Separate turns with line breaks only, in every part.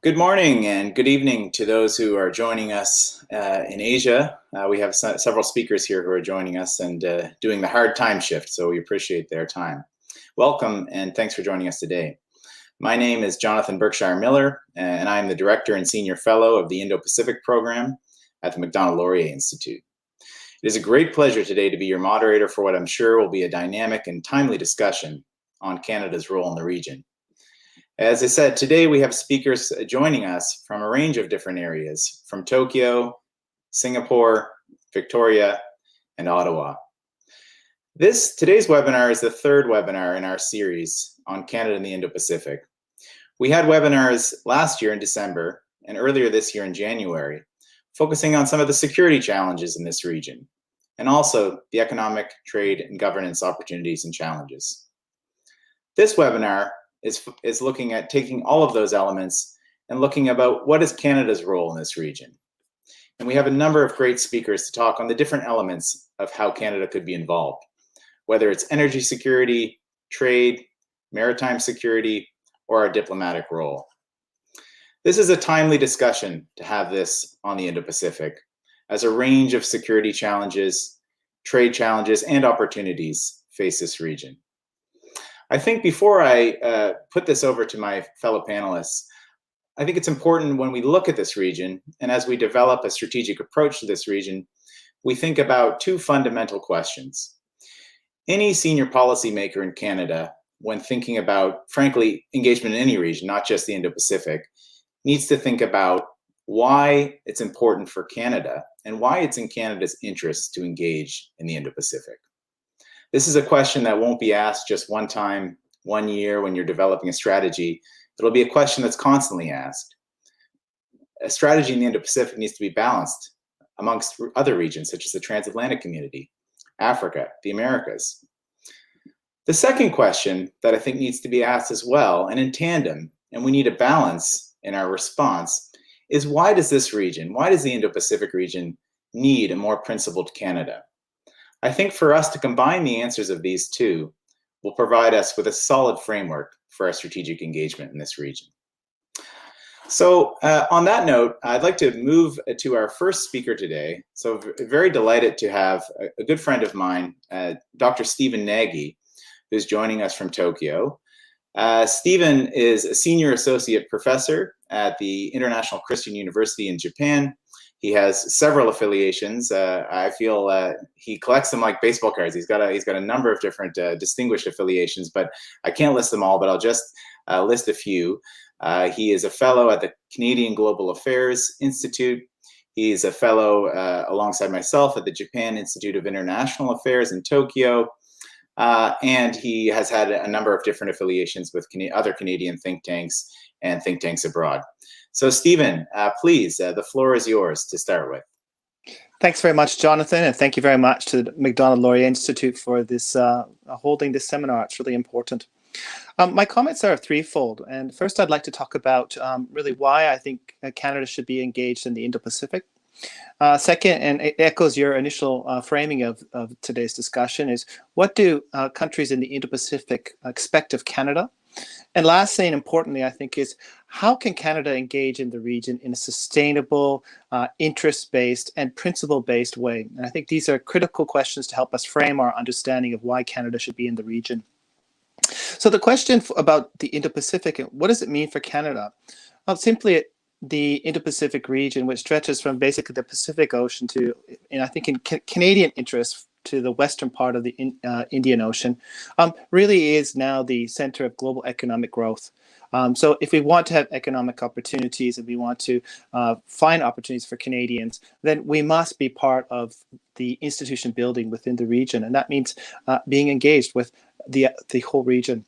Good morning and good evening to those who are joining us in Asia. We have several speakers here who are joining us and doing the hard time shift, so we appreciate their time. Welcome and thanks for joining us today. My name is Jonathan Berkshire Miller, and I'm the Director and Senior Fellow of the Indo-Pacific Program at the Macdonald-Laurier Institute. It is a great pleasure today to be your moderator for what I'm sure will be a dynamic and timely discussion on Canada's role in the region. As I said, today we have speakers joining us from a range of different areas, from Tokyo, Singapore, Victoria, and Ottawa. Today's webinar is the third webinar in our series on Canada and the Indo-Pacific. We had webinars last year in December and earlier this year in January, focusing on some of the security challenges in this region, and also the economic, trade, and governance opportunities and challenges. This webinar is looking at taking all of those elements and looking about what is Canada's role in this region. And we have a number of great speakers to talk on the different elements of how Canada could be involved, whether it's energy security, trade, maritime security, or our diplomatic role. This is a timely discussion to have this on the Indo-Pacific, as a range of security challenges, trade challenges, and opportunities face this region. I think before I put this over to my fellow panelists, I think it's important when we look at this region and as we develop a strategic approach to this region, we think about two fundamental questions. Any senior policymaker in Canada, when thinking about, frankly, engagement in any region, not just the Indo-Pacific, needs to think about why it's important for Canada and why it's in Canada's interest to engage in the Indo-Pacific. This is a question that won't be asked just one time, 1 year when you're developing a strategy. It'll be a question that's constantly asked. A strategy in the Indo-Pacific needs to be balanced amongst other regions, such as the transatlantic community, Africa, the Americas. The second question that I think needs to be asked as well, and in tandem, and we need a balance in our response, is why does this region, why does the Indo-Pacific region need a more principled Canada? I think for us to combine the answers of these two will provide us with a solid framework for our strategic engagement in this region. So on that note, I'd like to move to our first speaker today. So very delighted to have a good friend of mine, Dr. Stephen Nagy, who's joining us from Tokyo. Stephen is a senior associate professor at the International Christian University in Japan. He has several affiliations. I feel he collects them like baseball cards. He's got a number of different distinguished affiliations, but I can't list them all, but I'll just list a few. He is a fellow at the Canadian Global Affairs Institute. He's a fellow alongside myself at the Japan Institute of International Affairs in Tokyo. And he has had a number of different affiliations with other Canadian think tanks and think tanks abroad. So Stephen, please, the floor is yours to start with.
Thanks very much, Jonathan, and thank you very much to the Macdonald-Laurier Institute for this holding this seminar. It's really important. My comments are threefold, and first I'd like to talk about really why I think Canada should be engaged in the Indo-Pacific. Second, and it echoes your initial framing of today's discussion, is what do countries in the Indo-Pacific expect of Canada? And lastly, and importantly, I think, is how can Canada engage in the region in a sustainable, interest-based, and principle-based way? And I think these are critical questions to help us frame our understanding of why Canada should be in the region. So the question about the Indo-Pacific, what does it mean for Canada? Well, simply, the Indo-Pacific region, which stretches from basically the Pacific Ocean to, I think, in Canadian interests, to the western part of the Indian Ocean, really is now the center of global economic growth. So if we want to have economic opportunities and we want to find opportunities for Canadians, then we must be part of the institution building within the region. And that means being engaged with the whole region.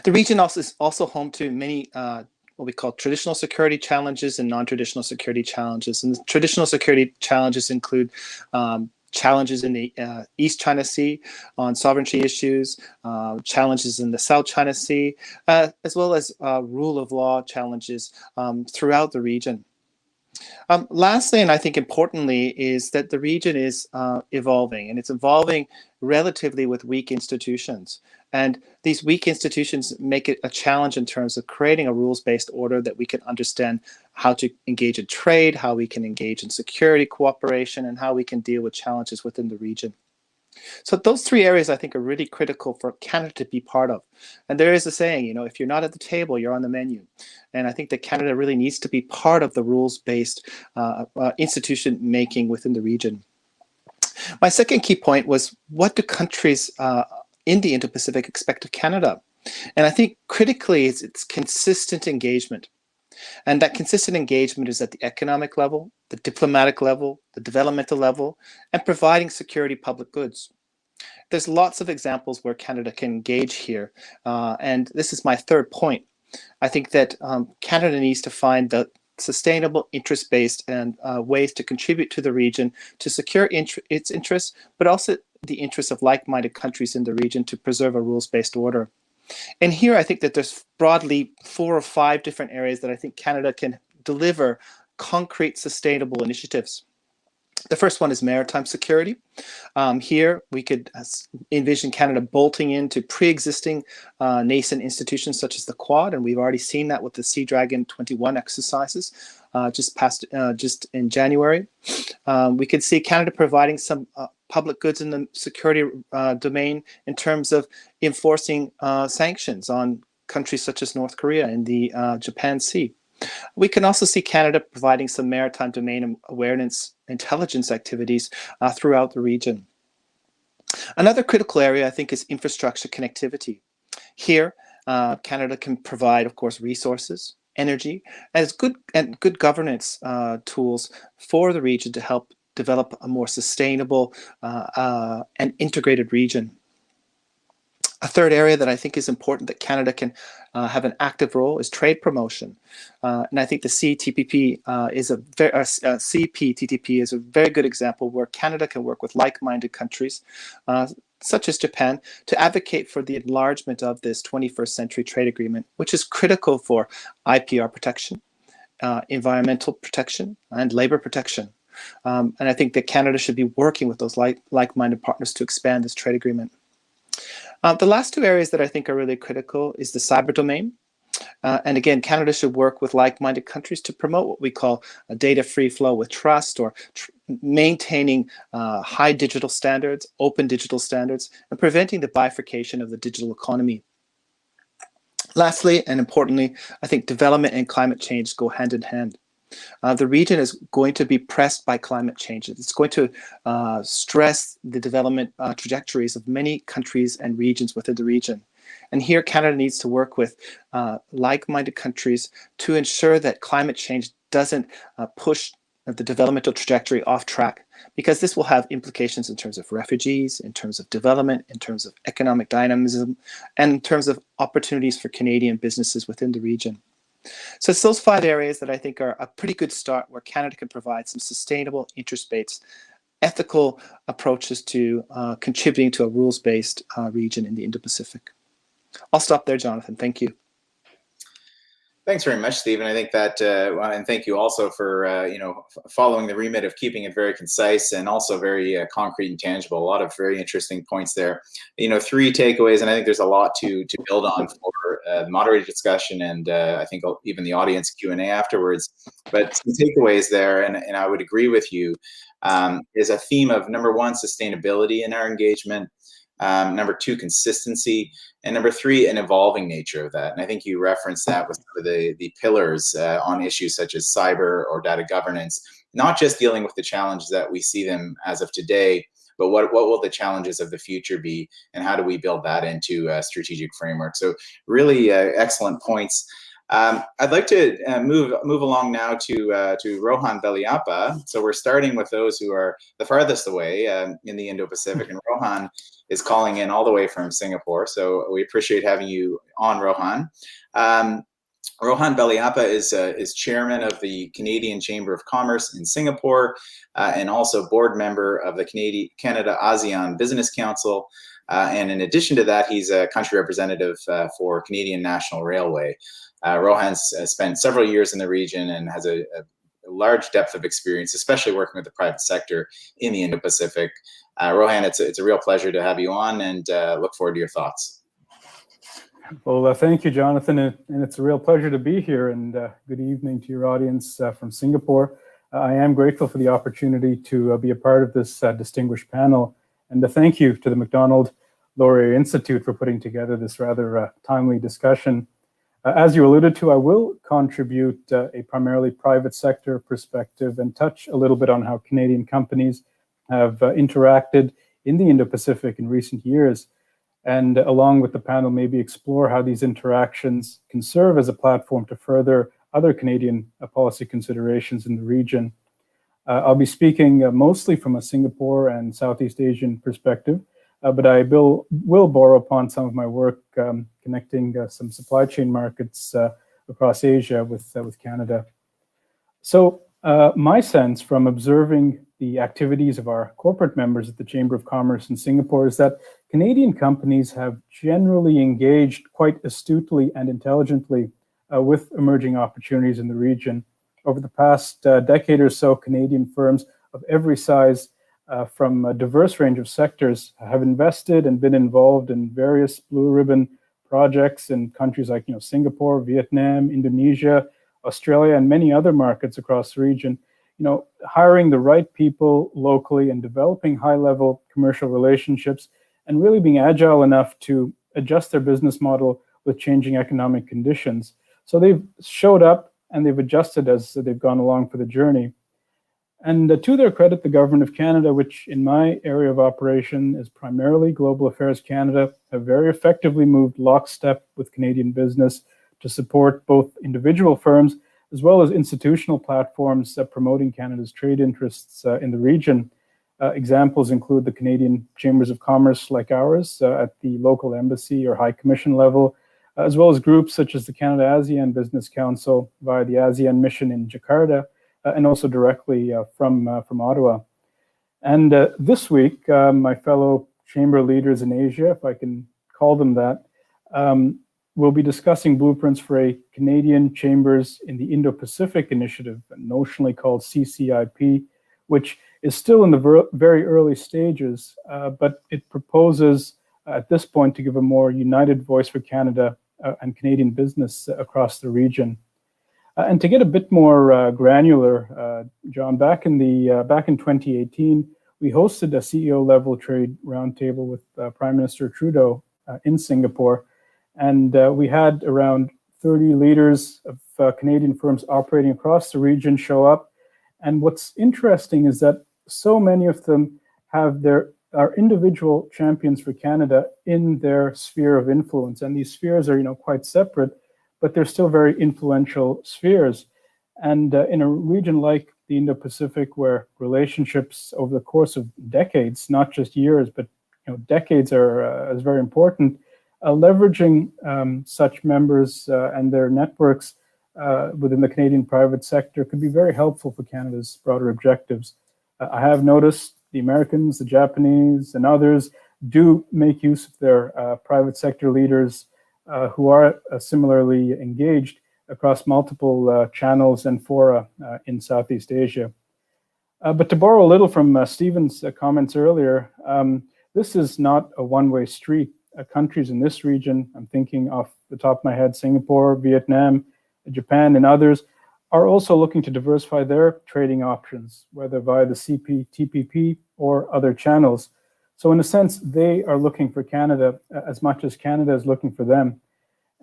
The region is also home to many what we call traditional security challenges and non-traditional security challenges. And the traditional security challenges include challenges in the East China Sea on sovereignty issues, challenges in the South China Sea, as well as rule of law challenges throughout the region. Lastly, and I think importantly, is that the region is evolving, and it's evolving relatively with weak institutions. And these weak institutions make it a challenge in terms of creating a rules-based order that we can understand how to engage in trade, how we can engage in security cooperation, and how we can deal with challenges within the region. So those three areas I think are really critical for Canada to be part of. And there is a saying, you know, if you're not at the table, you're on the menu. And I think that Canada really needs to be part of the rules-based institution making within the region. My second key point was, what do countries in the Indo-Pacific expect of Canada? And I think critically it's consistent engagement. And that consistent engagement is at the economic level, the diplomatic level, the developmental level, and providing security public goods. There's lots of examples where Canada can engage here. And this is my third point. I think that Canada needs to find the sustainable, interest-based and ways to contribute to the region to secure its interests, but also the interests of like-minded countries in the region to preserve a rules-based order. And here I think that there's broadly 4 or 5 different areas that I think Canada can deliver concrete, sustainable initiatives. The first one is maritime security. Here we could envision Canada bolting into pre-existing nascent institutions such as the Quad, and we've already seen that with the Sea Dragon 21 exercises just in January. We could see Canada providing some public goods in the security domain in terms of enforcing sanctions on countries such as North Korea and the Japan Sea. We can also see Canada providing some maritime domain awareness intelligence activities throughout the region. Another critical area, I think, is infrastructure connectivity. Here, Canada can provide, of course, resources, energy, as good governance tools for the region to help develop a more sustainable and integrated region. A third area that I think is important that Canada can have an active role is trade promotion. And I think the CPTPP is a very good example where Canada can work with like-minded countries, such as Japan, to advocate for the enlargement of this 21st century trade agreement, which is critical for IPR protection, environmental protection, and labor protection. And I think that Canada should be working with those like-minded partners to expand this trade agreement. The last 2 areas that I think are really critical is the cyber domain. And again, Canada should work with like-minded countries to promote what we call a data free flow with trust, or maintaining high digital standards, open digital standards, and preventing the bifurcation of the digital economy. Lastly, and importantly, I think development and climate change go hand in hand. The region is going to be pressed by climate change. It's going to stress the development trajectories of many countries and regions within the region. And here Canada needs to work with like-minded countries to ensure that climate change doesn't push the developmental trajectory off track, because this will have implications in terms of refugees, in terms of development, in terms of economic dynamism, and in terms of opportunities for Canadian businesses within the region. So it's those 5 areas that I think are a pretty good start where Canada can provide some sustainable, interest-based, ethical approaches to contributing to a rules-based region in the Indo-Pacific. I'll stop there, Jonathan. Thank you.
Thanks very much, Stephen. I think that, and thank you also for following the remit of keeping it very concise and also very concrete and tangible. A lot of very interesting points there. 3 takeaways, and I think there's a lot to build on for moderated discussion and I think even the audience Q&A afterwards. But some takeaways there, and I would agree with you, is a theme of, number 1, sustainability in our engagement. Number 2, consistency. And number 3, an evolving nature of that. And I think you referenced that with some of the pillars on issues such as cyber or data governance, not just dealing with the challenges that we see them as of today, but what will the challenges of the future be, and how do we build that into a strategic framework? So really excellent points. I'd like to move along now to Rohan Bhatia. So we're starting with those who are the farthest away in the Indo-Pacific, and Rohan is calling in all the way from Singapore. So we appreciate having you on, Rohan. Rohan Bhatia is chairman of the Canadian Chamber of Commerce in Singapore, and also board member of the Canada ASEAN Business Council. And in addition to that, he's a country representative for Canadian National Railway. Rohan's spent several years in the region and has a large depth of experience, especially working with the private sector in the Indo-Pacific. Rohan, it's a real pleasure to have you on, and look forward to your thoughts.
Well, thank you, Jonathan, and it's a real pleasure to be here, and good evening to your audience from Singapore. I am grateful for the opportunity to be a part of this distinguished panel, and thank you to the Macdonald-Laurier Institute for putting together this rather timely discussion. As you alluded to, I will contribute a primarily private sector perspective and touch a little bit on how Canadian companies have interacted in the Indo-Pacific in recent years, and along with the panel, maybe explore how these interactions can serve as a platform to further other Canadian policy considerations in the region. I'll be speaking mostly from a Singapore and Southeast Asian perspective, but I will borrow upon some of my work connecting some supply chain markets across Asia with Canada. So my sense from observing the activities of our corporate members at the Chamber of Commerce in Singapore is that Canadian companies have generally engaged quite astutely and intelligently with emerging opportunities in the region. Over the past decade or so, Canadian firms of every size from a diverse range of sectors have invested and been involved in various blue ribbon projects in countries like Singapore, Vietnam, Indonesia, Australia, and many other markets across the region. Hiring the right people locally and developing high-level commercial relationships and really being agile enough to adjust their business model with changing economic conditions. So they've showed up and they've adjusted as they've gone along for the journey. And to their credit, the Government of Canada, which in my area of operation is primarily Global Affairs Canada, have very effectively moved lockstep with Canadian business to support both individual firms as well as institutional platforms promoting Canada's trade interests in the region. Examples include the Canadian Chambers of Commerce like ours at the local embassy or high commission level, as well as groups such as the Canada-ASEAN Business Council via the ASEAN mission in Jakarta, and also directly from Ottawa. And this week, my fellow chamber leaders in Asia, if I can call them that, we'll be discussing blueprints for a Canadian Chambers in the Indo-Pacific initiative, notionally called CCIP, which is still in the very early stages, but it proposes at this point to give a more united voice for Canada and Canadian business across the region. And to get a bit more granular, John, back in 2018, we hosted a CEO-level trade roundtable with Prime Minister Trudeau in Singapore. And we had around 30 leaders of Canadian firms operating across the region show up. And what's interesting is that so many of them are individual champions for Canada in their sphere of influence. And these spheres are, quite separate, but they're still very influential spheres. And in a region like the Indo-Pacific, where relationships over the course of decades, not just years, but decades is very important, leveraging such members and their networks within the Canadian private sector could be very helpful for Canada's broader objectives. I have noticed the Americans, the Japanese, and others do make use of their private sector leaders who are similarly engaged across multiple channels and fora in Southeast Asia. But to borrow a little from Stephen's comments earlier, this is not a one-way street. Countries in this region, I'm thinking off the top of my head, Singapore, Vietnam, Japan, and others, are also looking to diversify their trading options, whether via the CPTPP or other channels. So in a sense, they are looking for Canada as much as Canada is looking for them.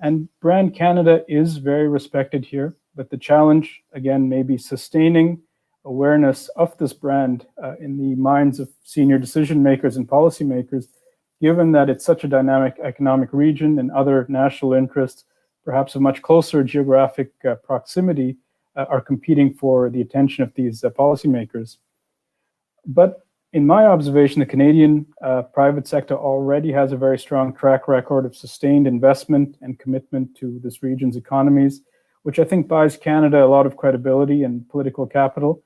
And brand Canada is very respected here, but the challenge, again, may be sustaining awareness of this brand in the minds of senior decision makers and policymakers, given that it's such a dynamic economic region and other national interests, perhaps of much closer geographic proximity, are competing for the attention of these policymakers. But in my observation, the Canadian private sector already has a very strong track record of sustained investment and commitment to this region's economies, which I think buys Canada a lot of credibility and political capital.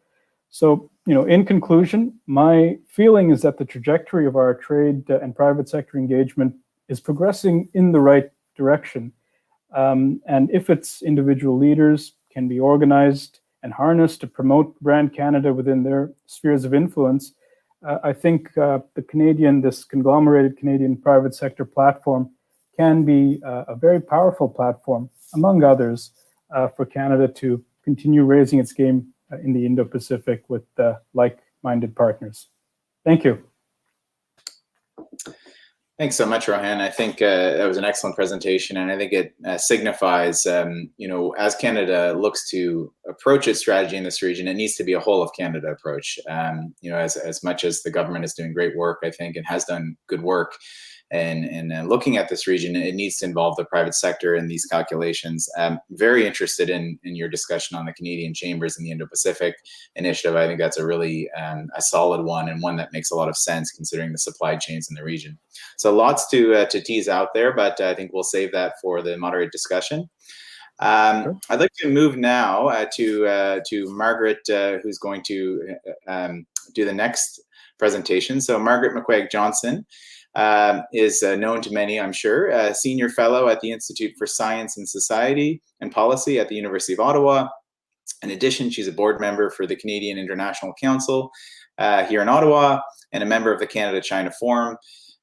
So, in conclusion, my feeling is that the trajectory of our trade and private sector engagement is progressing in the right direction. And if its individual leaders can be organized and harnessed to promote brand Canada within their spheres of influence, I think this conglomerated Canadian private sector platform can be a very powerful platform, among others, for Canada to continue raising its game in the Indo-Pacific with like-minded partners. Thank you.
Thanks so much, Rohan. I think that was an excellent presentation, and I think it signifies, as Canada looks to approach its strategy in this region, it needs to be a whole of Canada approach. As much as the government is doing great work, I think, and has done good work, and looking at this region, it needs to involve the private sector in these calculations. Very interested in your discussion on the Canadian chambers and the Indo-Pacific initiative. I think that's a really a solid one, and one that makes a lot of sense considering the supply chains in the region. So lots to tease out there, but I think we'll save that for the moderate discussion. Sure. I'd like to move now to Margaret, who's going to do the next presentation. So Margaret McQuaid Johnson is known to many, I'm sure, a senior fellow at the Institute for Science and Society and Policy at the University of Ottawa. In addition, she's a board member for the Canadian International Council here in Ottawa and a member of the Canada-China Forum.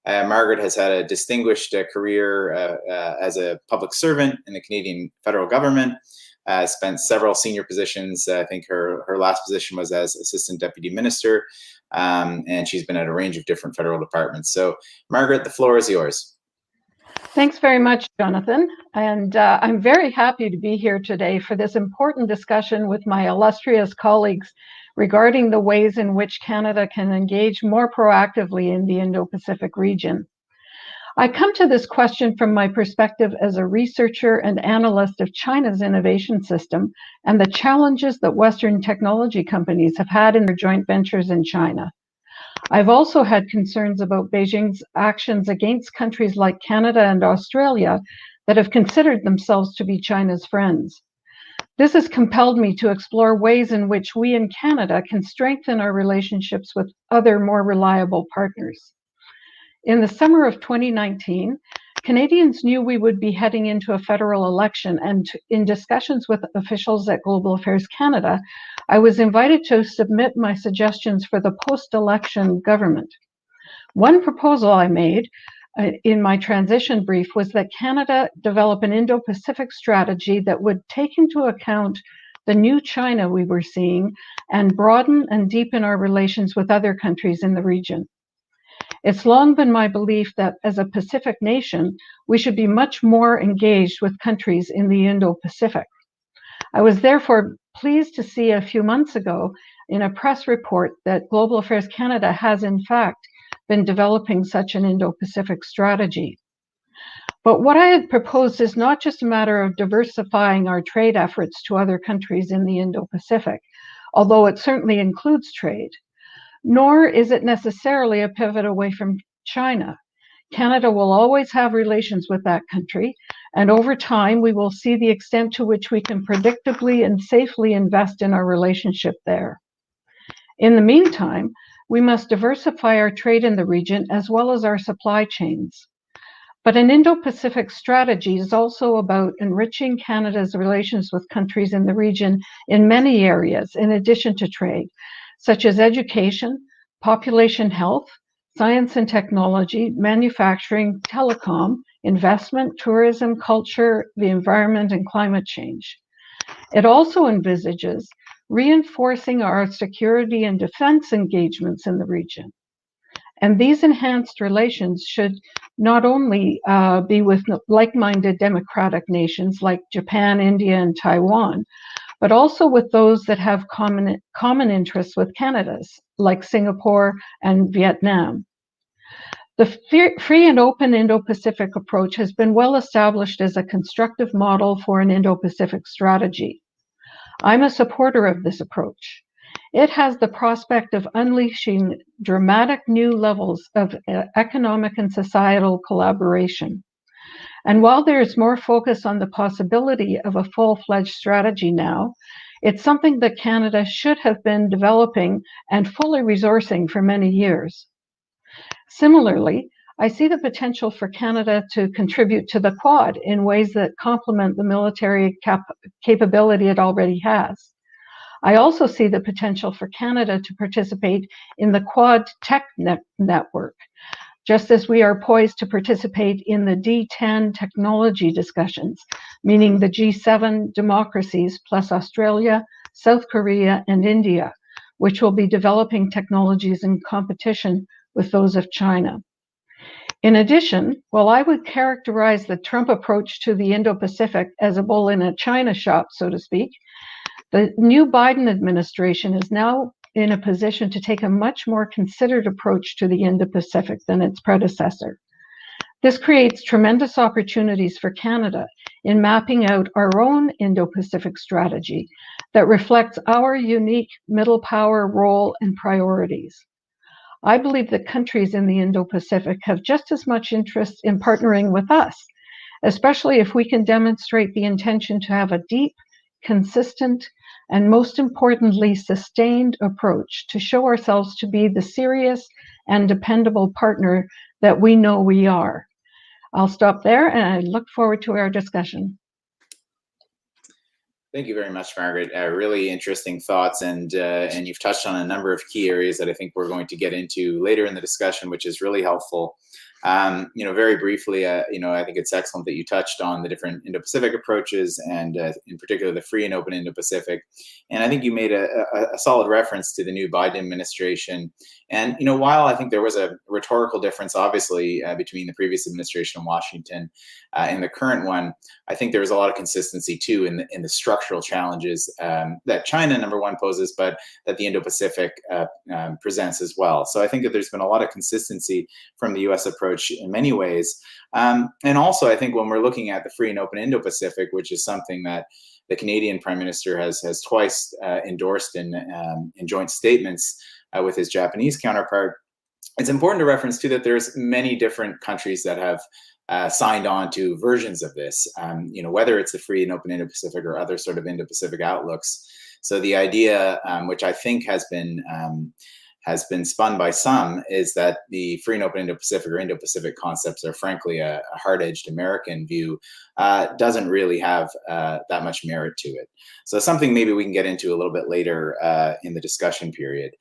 Margaret has had a distinguished career as a public servant in the Canadian federal government, spent several senior positions. I think her last position was as Assistant Deputy Minister, and she's been at a range of different federal departments. So, Margaret, the floor is yours.
Thanks very much, Jonathan. And I'm very happy to be here today for this important discussion with my illustrious colleagues regarding the ways in which Canada can engage more proactively in the Indo-Pacific region. I come to this question from my perspective as a researcher and analyst of China's innovation system and the challenges that Western technology companies have had in their joint ventures in China. I've also had concerns about Beijing's actions against countries like Canada and Australia that have considered themselves to be China's friends. This has compelled me to explore ways in which we in Canada can strengthen our relationships with other more reliable partners. In the summer of 2019, Canadians knew we would be heading into a federal election, and in discussions with officials at Global Affairs Canada, I was invited to submit my suggestions for the post-election government. One proposal I made in my transition brief was that Canada develop an Indo-Pacific strategy that would take into account the new China we were seeing and broaden and deepen our relations with other countries in the region. It's long been my belief that as a Pacific nation, we should be much more engaged with countries in the Indo-Pacific. I was therefore pleased to see a few months ago in a press report that Global Affairs Canada has in fact been developing such an Indo-Pacific strategy. But what I had proposed is not just a matter of diversifying our trade efforts to other countries in the Indo-Pacific, although it certainly includes trade, nor is it necessarily a pivot away from China. Canada will always have relations with that country, and over time we will see the extent to which we can predictably and safely invest in our relationship there. In the meantime, we must diversify our trade in the region as well as our supply chains. But an Indo-Pacific strategy is also about enriching Canada's relations with countries in the region in many areas, in addition to trade, such as education, population health, science and technology, manufacturing, telecom, investment, tourism, culture, the environment, and climate change. It also envisages reinforcing our security and defense engagements in the region. And these enhanced relations should not only be with like-minded democratic nations like Japan, India, and Taiwan, but also with those that have common interests with Canada's, like Singapore and Vietnam. The free and open Indo-Pacific approach has been well established as a constructive model for an Indo-Pacific strategy. I'm a supporter of this approach. It has the prospect of unleashing dramatic new levels of economic and societal collaboration. And while there is more focus on the possibility of a full-fledged strategy now, it's something that Canada should have been developing and fully resourcing for many years. Similarly, I see the potential for Canada to contribute to the Quad in ways that complement the military capability it already has. I also see the potential for Canada to participate in the Quad Tech Network, just as we are poised to participate in the D10 technology discussions, meaning the G7 democracies plus Australia, South Korea, and India, which will be developing technologies in competition with those of China. In addition, while I would characterize the Trump approach to the Indo-Pacific as a bull in a china shop, so to speak, the new Biden administration is now in a position to take a much more considered approach to the Indo-Pacific than its predecessor. This creates tremendous opportunities for Canada in mapping out our own Indo-Pacific strategy that reflects our unique middle power role and priorities. I believe that countries in the Indo-Pacific have just as much interest in partnering with us, especially if we can demonstrate the intention to have a deep, consistent, and most importantly, sustained approach to show ourselves to be the serious and dependable partner that we know we are. I'll stop there, and I look forward to our discussion.
Thank you very much, Margaret. Really interesting thoughts, and you've touched on a number of key areas that I think we're going to get into later in the discussion, which is really helpful. Very briefly, I think it's excellent that you touched on the different Indo-Pacific approaches, and in particular the free and open Indo-Pacific. And I think you made a solid reference to the new Biden administration. And while I think there was a rhetorical difference, obviously, between the previous administration in Washington and the current one, I think there was a lot of consistency too in the structural challenges that China, number one, poses, but that the Indo-Pacific presents as well. So I think that there's been a lot of consistency from the U.S. approach in many ways. And also, I think when we're looking at the free and open Indo-Pacific, which is something that the Canadian Prime Minister has twice endorsed in joint statements with his Japanese counterpart, it's important to reference too that there's many different countries that have signed on to versions of this, whether it's the free and open Indo-Pacific or other sort of Indo-Pacific outlooks. So the idea, which I think has been spun by some, is that the free and open Indo-Pacific or Indo-Pacific concepts are frankly a hard-edged American view, doesn't really have that much merit to it. So something maybe we can get into a little bit later in the discussion period.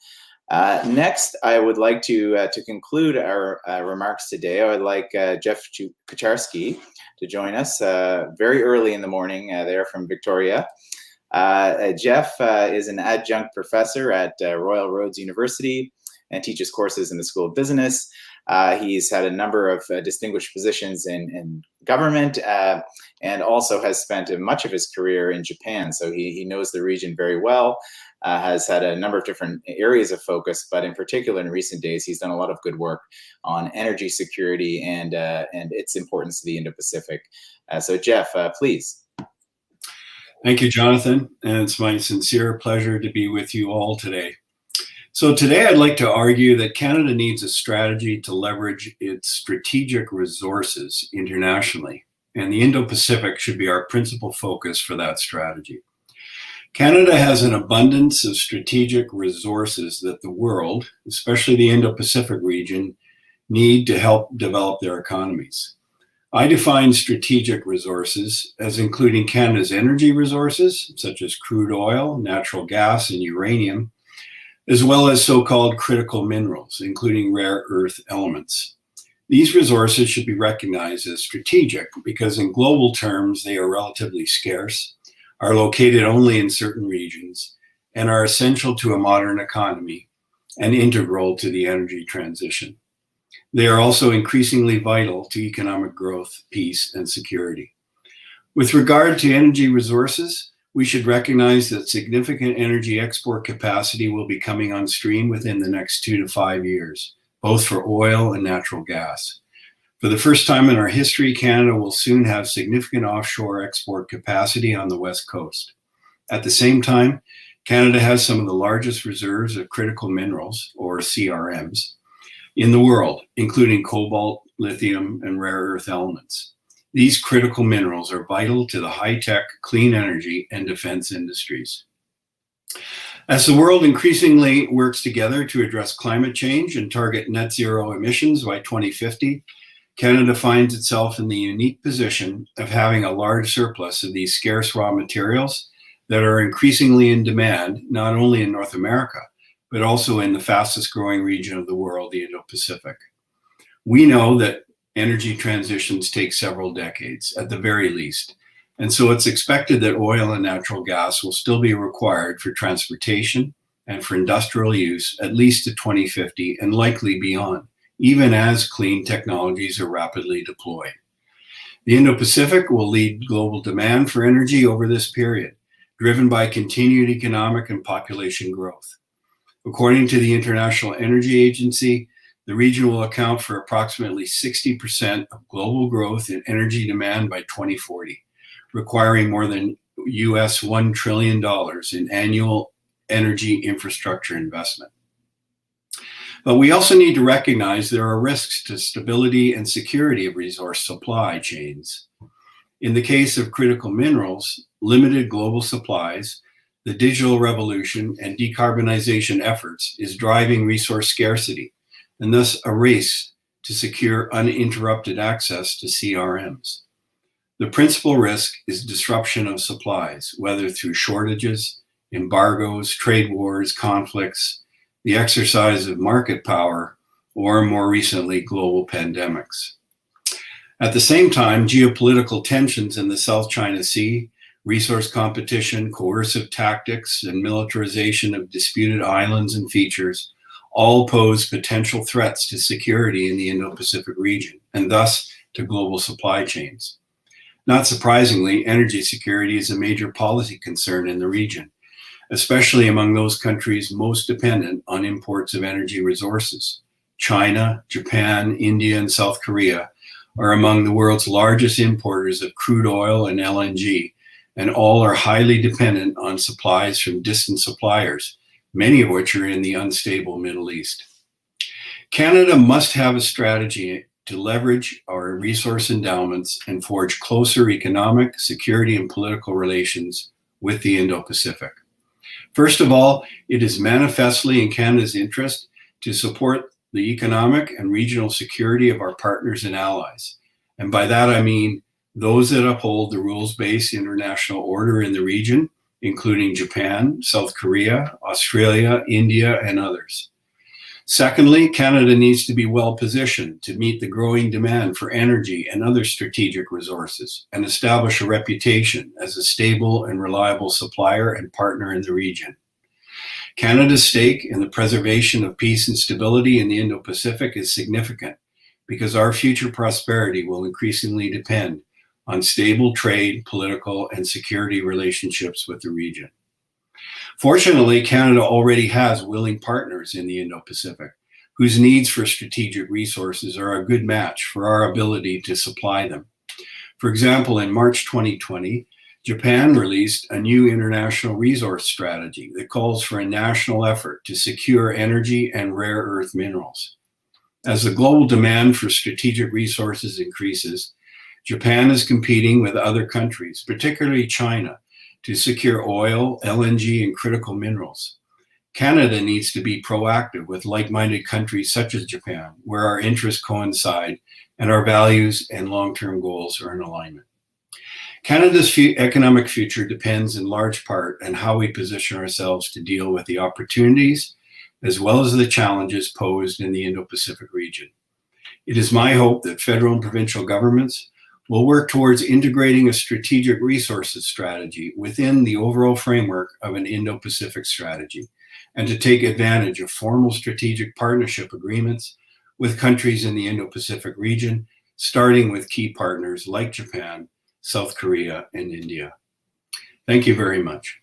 Next, I would like to conclude our remarks today. I would like Jeff Kucharski to join us very early in the morning there from Victoria. Jeff is an adjunct professor at Royal Roads University and teaches courses in the School of Business. He's had a number of distinguished positions in government and also has spent much of his career in Japan. So he knows the region very well, has had a number of different areas of focus, but in particular in recent days, he's done a lot of good work on energy security and its importance to the Indo-Pacific. So Jeff, please.
Thank you, Jonathan, and it's my sincere pleasure to be with you all today. So today I'd like to argue that Canada needs a strategy to leverage its strategic resources internationally, and the Indo-Pacific should be our principal focus for that strategy. Canada has an abundance of strategic resources that the world, especially the Indo-Pacific region, need to help develop their economies. I define strategic resources as including Canada's energy resources, such as crude oil, natural gas, and uranium, as well as so-called critical minerals, including rare earth elements. These resources should be recognized as strategic because in global terms, they are relatively scarce, are located only in certain regions, and are essential to a modern economy and integral to the energy transition. They are also increasingly vital to economic growth, peace, and security. With regard to energy resources, we should recognize that significant energy export capacity will be coming on stream within the next 2 to 5 years, both for oil and natural gas. For the first time in our history, Canada will soon have significant offshore export capacity on the West Coast. At the same time, Canada has some of the largest reserves of critical minerals, or CRMs, in the world, including cobalt, lithium, and rare earth elements. These critical minerals are vital to the high-tech, clean energy, and defense industries. As the world increasingly works together to address climate change and target net zero emissions by 2050, Canada finds itself in the unique position of having a large surplus of these scarce raw materials that are increasingly in demand, not only in North America, but also in the fastest growing region of the world, the Indo-Pacific. We know that energy transitions take several decades at the very least. And so it's expected that oil and natural gas will still be required for transportation and for industrial use at least to 2050 and likely beyond, even as clean technologies are rapidly deployed. The Indo-Pacific will lead global demand for energy over this period, driven by continued economic and population growth. According to the International Energy Agency, the region will account for approximately 60% of global growth in energy demand by 2040, requiring more than US $1 trillion in annual energy infrastructure investment. But we also need to recognize there are risks to stability and security of resource supply chains. In the case of critical minerals, limited global supplies, the digital revolution, and decarbonization efforts is driving resource scarcity, and thus a race to secure uninterrupted access to CRMs. The principal risk is disruption of supplies, whether through shortages, embargoes, trade wars, conflicts, the exercise of market power, or more recently, global pandemics. At the same time, geopolitical tensions in the South China Sea, resource competition, coercive tactics, and militarization of disputed islands and features all pose potential threats to security in the Indo-Pacific region, and thus to global supply chains. Not surprisingly, energy security is a major policy concern in the region, especially among those countries most dependent on imports of energy resources. China, Japan, India, and South Korea are among the world's largest importers of crude oil and LNG, and all are highly dependent on supplies from distant suppliers, many of which are in the unstable Middle East. Canada must have a strategy to leverage our resource endowments and forge closer economic, security, and political relations with the Indo-Pacific. First of all, it is manifestly in Canada's interest to support the economic and regional security of our partners and allies. And by that I mean those that uphold the rules-based international order in the region, including Japan, South Korea, Australia, India, and others. Secondly, Canada needs to be well positioned to meet the growing demand for energy and other strategic resources and establish a reputation as a stable and reliable supplier and partner in the region. Canada's stake in the preservation of peace and stability in the Indo-Pacific is significant because our future prosperity will increasingly depend on stable trade, political, and security relationships with the region. Fortunately, Canada already has willing partners in the Indo-Pacific whose needs for strategic resources are a good match for our ability to supply them. For example, in March 2020, Japan released a new international resource strategy that calls for a national effort to secure energy and rare earth minerals. As the global demand for strategic resources increases, Japan is competing with other countries, particularly China, to secure oil, LNG, and critical minerals. Canada needs to be proactive with like-minded countries such as Japan, where our interests coincide and our values and long-term goals are in alignment. Canada's economic future depends in large part on how we position ourselves to deal with the opportunities as well as the challenges posed in the Indo-Pacific region. It is my hope that federal and provincial governments will work towards integrating a strategic resources strategy within the overall framework of an Indo-Pacific strategy, and to take advantage of formal strategic partnership agreements with countries in the Indo-Pacific region, starting with key partners like Japan, South Korea, and India. Thank you very much.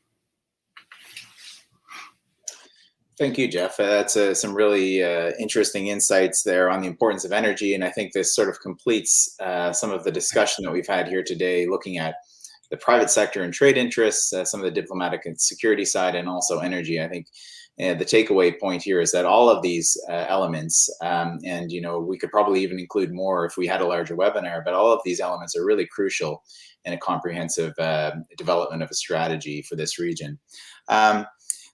Thank you, Jeff. That's some really interesting insights there on the importance of energy. And I think this sort of completes some of the discussion that we've had here today, looking at the private sector and trade interests, some of the diplomatic and security side, and also energy. I think the takeaway point here is that all of these elements, and we could probably even include more if we had a larger webinar, but all of these elements are really crucial in a comprehensive development of a strategy for this region.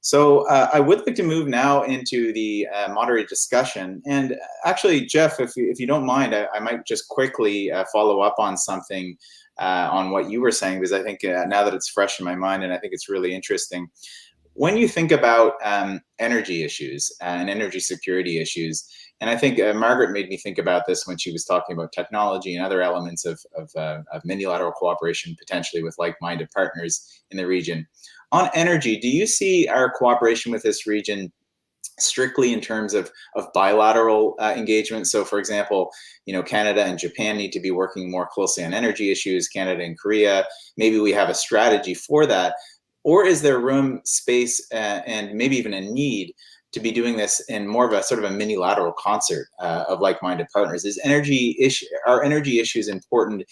So I would like to move now into the moderated discussion. And actually, Jeff, if you don't mind, I might just quickly follow up on something on what you were saying, because I think now that it's fresh in my mind, and I think it's really interesting. When you think about energy issues and energy security issues, And I think Margaret made me think about this when she was talking about technology and other elements of minilateral cooperation, potentially with like-minded partners in the region. On energy, do you see our cooperation with this region strictly in terms of bilateral engagement? So, for example, Canada and Japan need to be working more closely on energy issues, Canada and Korea, maybe we have a strategy for that. Or is there room, space, and maybe even a need to be doing this in more of a sort of a mini-lateral concert of like-minded partners? Are energy issues important,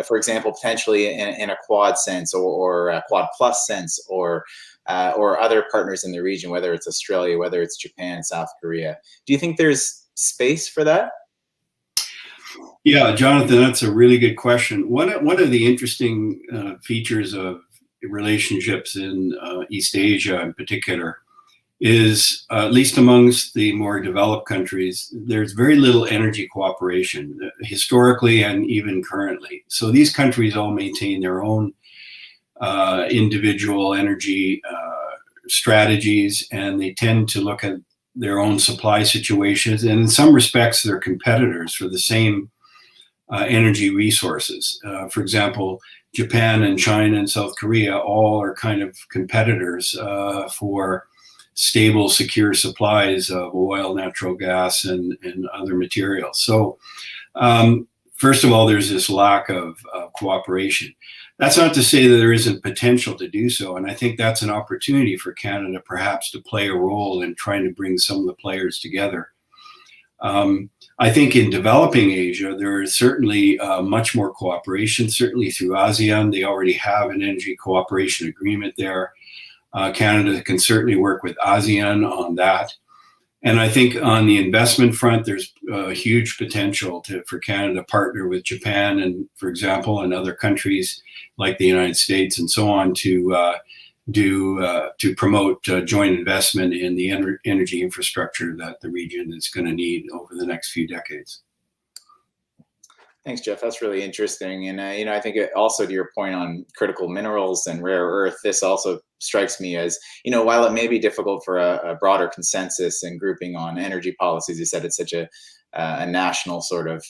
for example, potentially in a Quad sense or a Quad Plus sense, or other partners in the region, whether it's Australia, whether it's Japan, South Korea? Do you think there's space for that?
Yeah, Jonathan, that's a really good question. One of the interesting features of relationships in East Asia in particular is, at least amongst the more developed countries, there's very little energy cooperation historically and even currently. So these countries all maintain their own individual energy strategies, and they tend to look at their own supply situations. And in some respects, they're competitors for the same energy resources. For example, Japan and China and South Korea all are kind of competitors for stable, secure supplies of oil, natural gas, and other materials. So first of all, there's this lack of cooperation. That's not to say that there isn't potential to do so. And I think that's an opportunity for Canada perhaps to play a role in trying to bring some of the players together. I think in developing Asia, there is certainly much more cooperation, certainly through ASEAN. They already have an energy cooperation agreement there. Canada can certainly work with ASEAN on that. And I think on the investment front, there's huge potential for Canada to partner with Japan and, for example, and other countries like the United States and so on to promote joint investment in the energy infrastructure that the region is going to need over the next few decades.
Thanks, Jeff. That's really interesting. And, I think also to your point on critical minerals and rare earth, this also strikes me as, while it may be difficult for a broader consensus and grouping on energy policies, you said it's such a national sort of,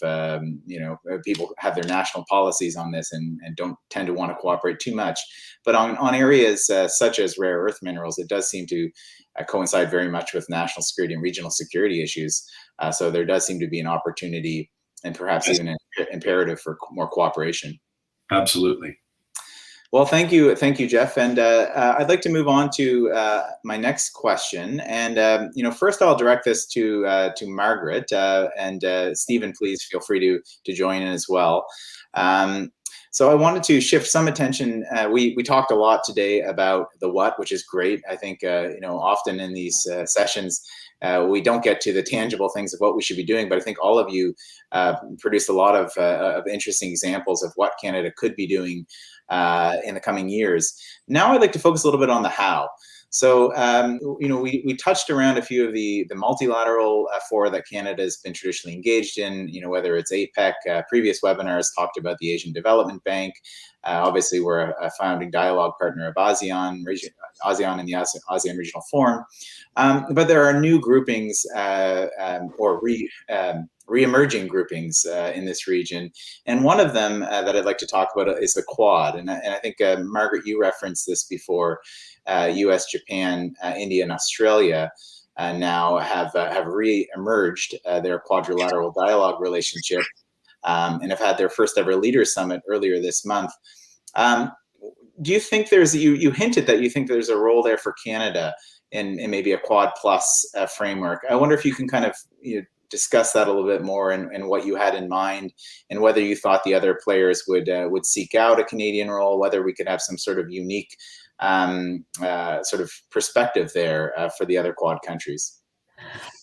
people have their national policies on this and don't tend to want to cooperate too much. But on areas such as rare earth minerals, it does seem to coincide very much with national security and regional security issues. So there does seem to be an opportunity and perhaps even an imperative for more cooperation.
Absolutely.
Well, thank you, Jeff. And I'd like to move on to my next question. And first I'll direct this to Margaret, and Stephen, please feel free to join in as well. So I wanted to shift some attention. We talked a lot today about the what, which is great. I think often in these sessions, we don't get to the tangible things of what we should be doing, but I think all of you produced a lot of interesting examples of what Canada could be doing in the coming years. Now I'd like to focus a little bit on the how. So, we touched around a few of the multilateral fora that Canada has been traditionally engaged in, whether it's APEC, previous webinars talked about the Asian Development Bank. Obviously, we're a founding dialogue partner of ASEAN and the ASEAN Regional Forum. But there are new groupings or re-emerging groupings in this region. And one of them that I'd like to talk about is the Quad. And I think, Margaret, you referenced this before. US, Japan, India, and Australia now have re-emerged their quadrilateral dialogue relationship and have had their first ever leaders summit earlier this month. Do you think you hinted that you think there's a role there for Canada in maybe a Quad Plus framework? I wonder if you can kind of discuss that a little bit more and what you had in mind, and whether you thought the other players would seek out a Canadian role, whether we could have some sort of unique sort of perspective there for the other Quad countries.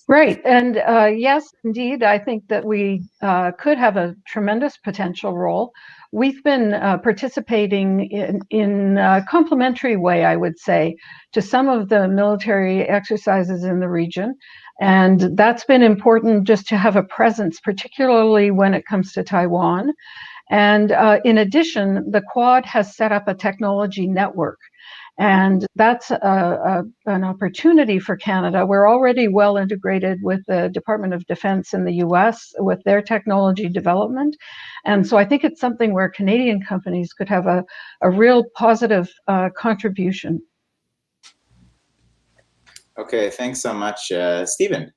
Right. And yes, indeed, I think that we could have a tremendous potential role. We've been participating in a complementary way, I would say, to some of the military exercises in the region. And that's been important just to have a presence, particularly when it comes to Taiwan. And in addition, the Quad has set up a technology network. And that's an opportunity for Canada. We're already well integrated with the Department of Defense in the US with their technology development. And so I think it's something where Canadian companies could have a real positive contribution.
Okay, thanks so much, Stephen.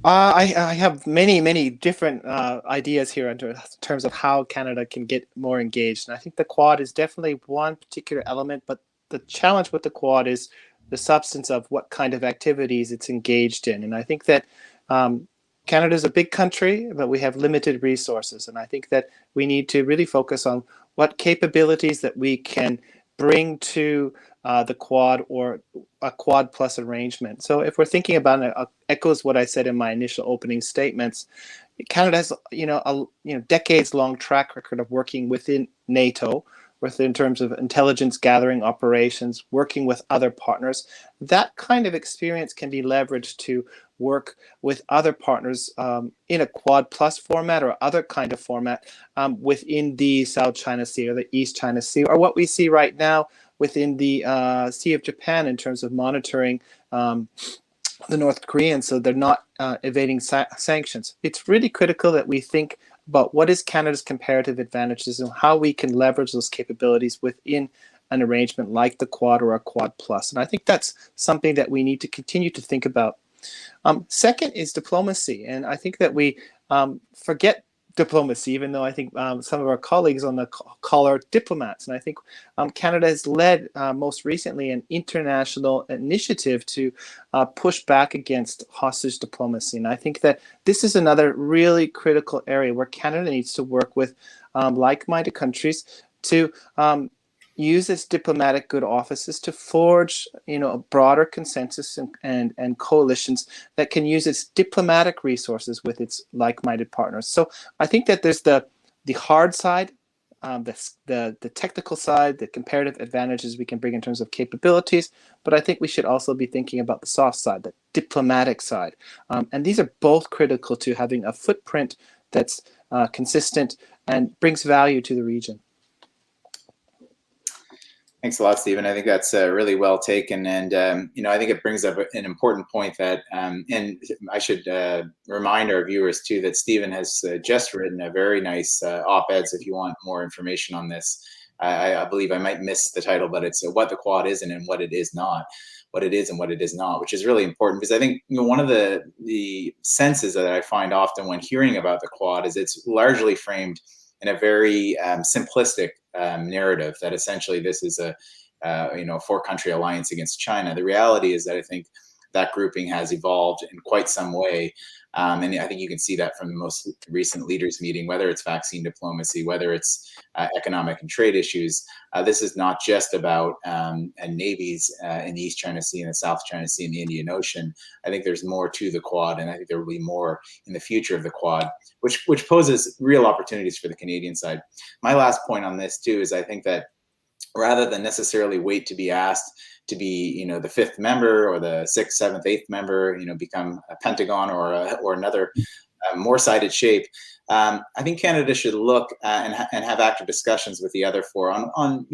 I have many different ideas here in terms of how Canada can get more engaged. And I think the Quad is definitely one particular element, but the challenge with the Quad is the substance of what kind of activities it's engaged in. And I think that Canada is a big country, but we have limited resources. And I think that we need to really focus on what capabilities that we can bring to the Quad or a Quad plus arrangement. So if we're thinking about it, echoes what I said in my initial opening statements. Canada has a decades long track record of working within NATO, in terms of intelligence gathering operations, working with other partners. That kind of experience can be leveraged to work with other partners in a Quad plus format or other kind of format within the South China Sea or the East China Sea, or what we see right now within the Sea of Japan in terms of monitoring the North Koreans so they're not evading sanctions. It's really critical that we think about what is Canada's comparative advantages and how we can leverage those capabilities within an arrangement like the Quad or a Quad Plus. And I think that's something that we need to continue to think about. Second is diplomacy. And I think that we forget diplomacy, even though I think some of our colleagues on the call are diplomats. And I think Canada has led most recently an international initiative to push back against hostage diplomacy. And I think that this is another really critical area where Canada needs to work with like-minded countries to use its diplomatic good offices to forge, a broader consensus and coalitions that can use its diplomatic resources with its like-minded partners. So I think that there's the hard side, the technical side, the comparative advantages we can bring in terms of capabilities, but I think we should also be thinking about the soft side, the diplomatic side. And these are both critical to having a footprint that's consistent and brings value to the region.
Thanks a lot, Stephen. I think that's really well taken. And, I think it brings up an important point that, and I should remind our viewers too, that Stephen has just written a very nice op-eds if you want more information on this. I believe I might miss the title, but it's What the Quad Isn't and What It Is Not. What it is and what it is not, which is really important because I think one of the senses that I find often when hearing about the Quad is it's largely framed in a very simplistic narrative that essentially this is a four-country alliance against China. The reality is that I think that grouping has evolved in quite some way. And I think you can see that from the most recent leaders meeting, whether it's vaccine diplomacy, whether it's economic and trade issues. This is not just about navies in the East China Sea and the South China Sea and the Indian Ocean. I think there's more to the Quad, and I think there will be more in the future of the Quad, which poses real opportunities for the Canadian side. My last point on this too is I think that rather than necessarily wait to be asked to be, the fifth member or the sixth, seventh, eighth member, become a Pentagon or another more sided shape. I think Canada should look and have active discussions with the other four on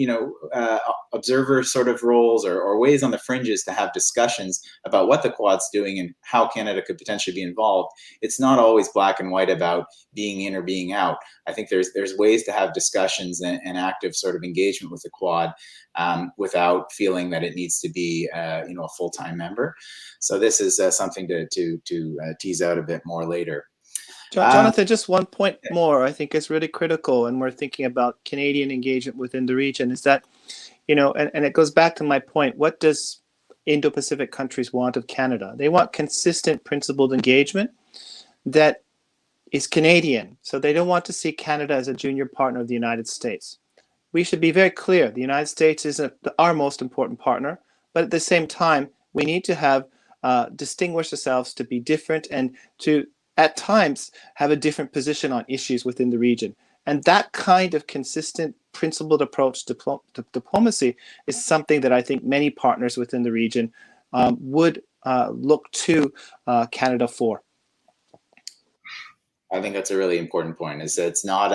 observer sort of roles or ways on the fringes to have discussions about what the Quad's doing and how Canada could potentially be involved. It's not always black and white about being in or being out. I think there's ways to have discussions and active sort of engagement with the Quad without feeling that it needs to be a full-time member. So this is something to tease out a bit more later.
Jonathan, just one point more I think is really critical when we're thinking about Canadian engagement within the region is that, and it goes back to my point, what does Indo-Pacific countries want of Canada? They want consistent principled engagement that is Canadian. So they don't want to see Canada as a junior partner of the United States. We should be very clear. The United States is our most important partner, but at the same time, we need to have distinguished ourselves to be different and to at times have a different position on issues within the region. And that kind of consistent principled approach to diplomacy is something that I think many partners within the region would look to Canada for.
I think that's a really important point. Is that it's not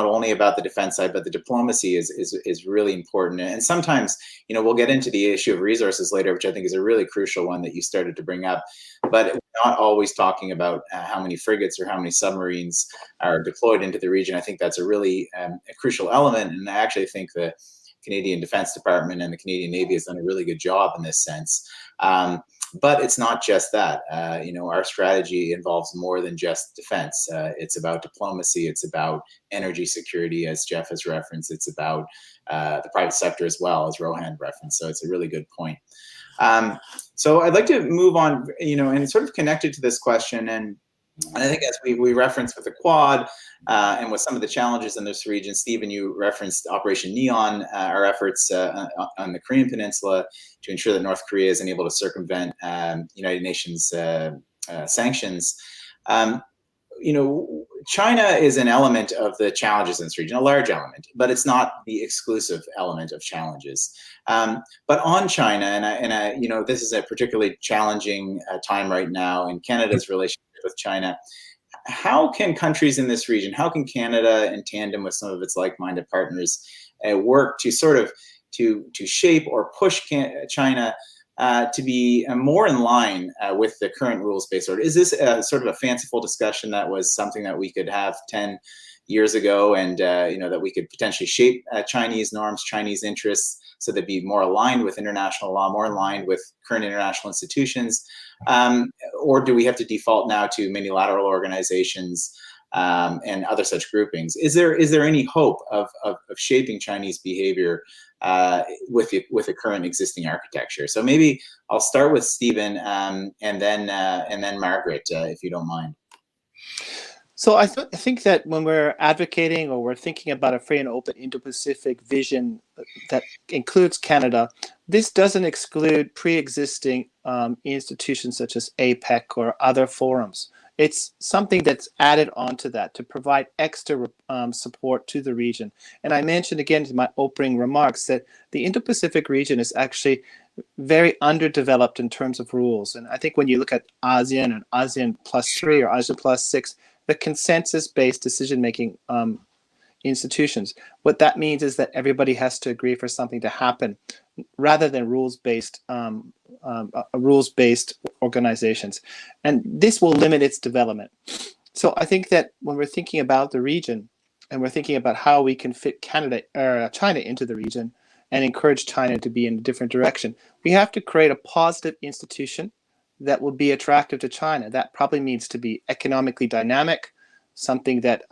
only about the defense side, but the diplomacy is really important. And sometimes, we'll get into the issue of resources later, which I think is a really crucial one that you started to bring up. But we're not always talking about how many frigates or how many submarines are deployed into the region. I think that's a really a crucial element, and I actually think the Canadian Defense Department and the Canadian Navy has done a really good job in this sense. But it's not just that. Our strategy involves more than just defense. It's about diplomacy. It's about energy security, as Jeff has referenced. It's about the private sector as well, as Rohan referenced. So it's a really good point. So I'd like to move on, and sort of connected to this question. And I think as we referenced with the Quad and with some of the challenges in this region, Stephen, you referenced Operation Neon, our efforts on the Korean Peninsula to ensure that North Korea is unable to circumvent United Nations sanctions. China is an element of the challenges in this region, a large element, but it's not the exclusive element of challenges. But on China, and this is a particularly challenging time right now in Canada's relationship with China. How can countries in this region, how can Canada, in tandem with some of its like-minded partners, work to sort of to shape or push China to be more in line with the current rules-based order? Is this sort of a fanciful discussion that was something that we could have 10 years ago, and that we could potentially shape Chinese norms, Chinese interests, so they'd be more aligned with international law, more aligned with current international institutions? Or do we have to default now to multilateral organizations and other such groupings? Is there any hope of shaping Chinese behavior with the current existing architecture? So maybe I'll start with Stephen and then Margaret, if you don't mind.
So I think that when we're advocating or we're thinking about a free and open Indo-Pacific vision that includes Canada, this doesn't exclude pre-existing institutions such as APEC or other forums. It's something that's added onto that to provide extra support to the region. And I mentioned again in my opening remarks that the Indo-Pacific region is actually very underdeveloped in terms of rules. And I think when you look at ASEAN and ASEAN +3 or ASEAN +6, the consensus-based decision-making institutions, what that means is that everybody has to agree for something to happen, rather than rules-based organizations, and this will limit its development. So I think that when we're thinking about the region, and we're thinking about how we can fit China into the region, and encourage China to be in a different direction, we have to create a positive institution that will be attractive to China. That probably needs to be economically dynamic, something that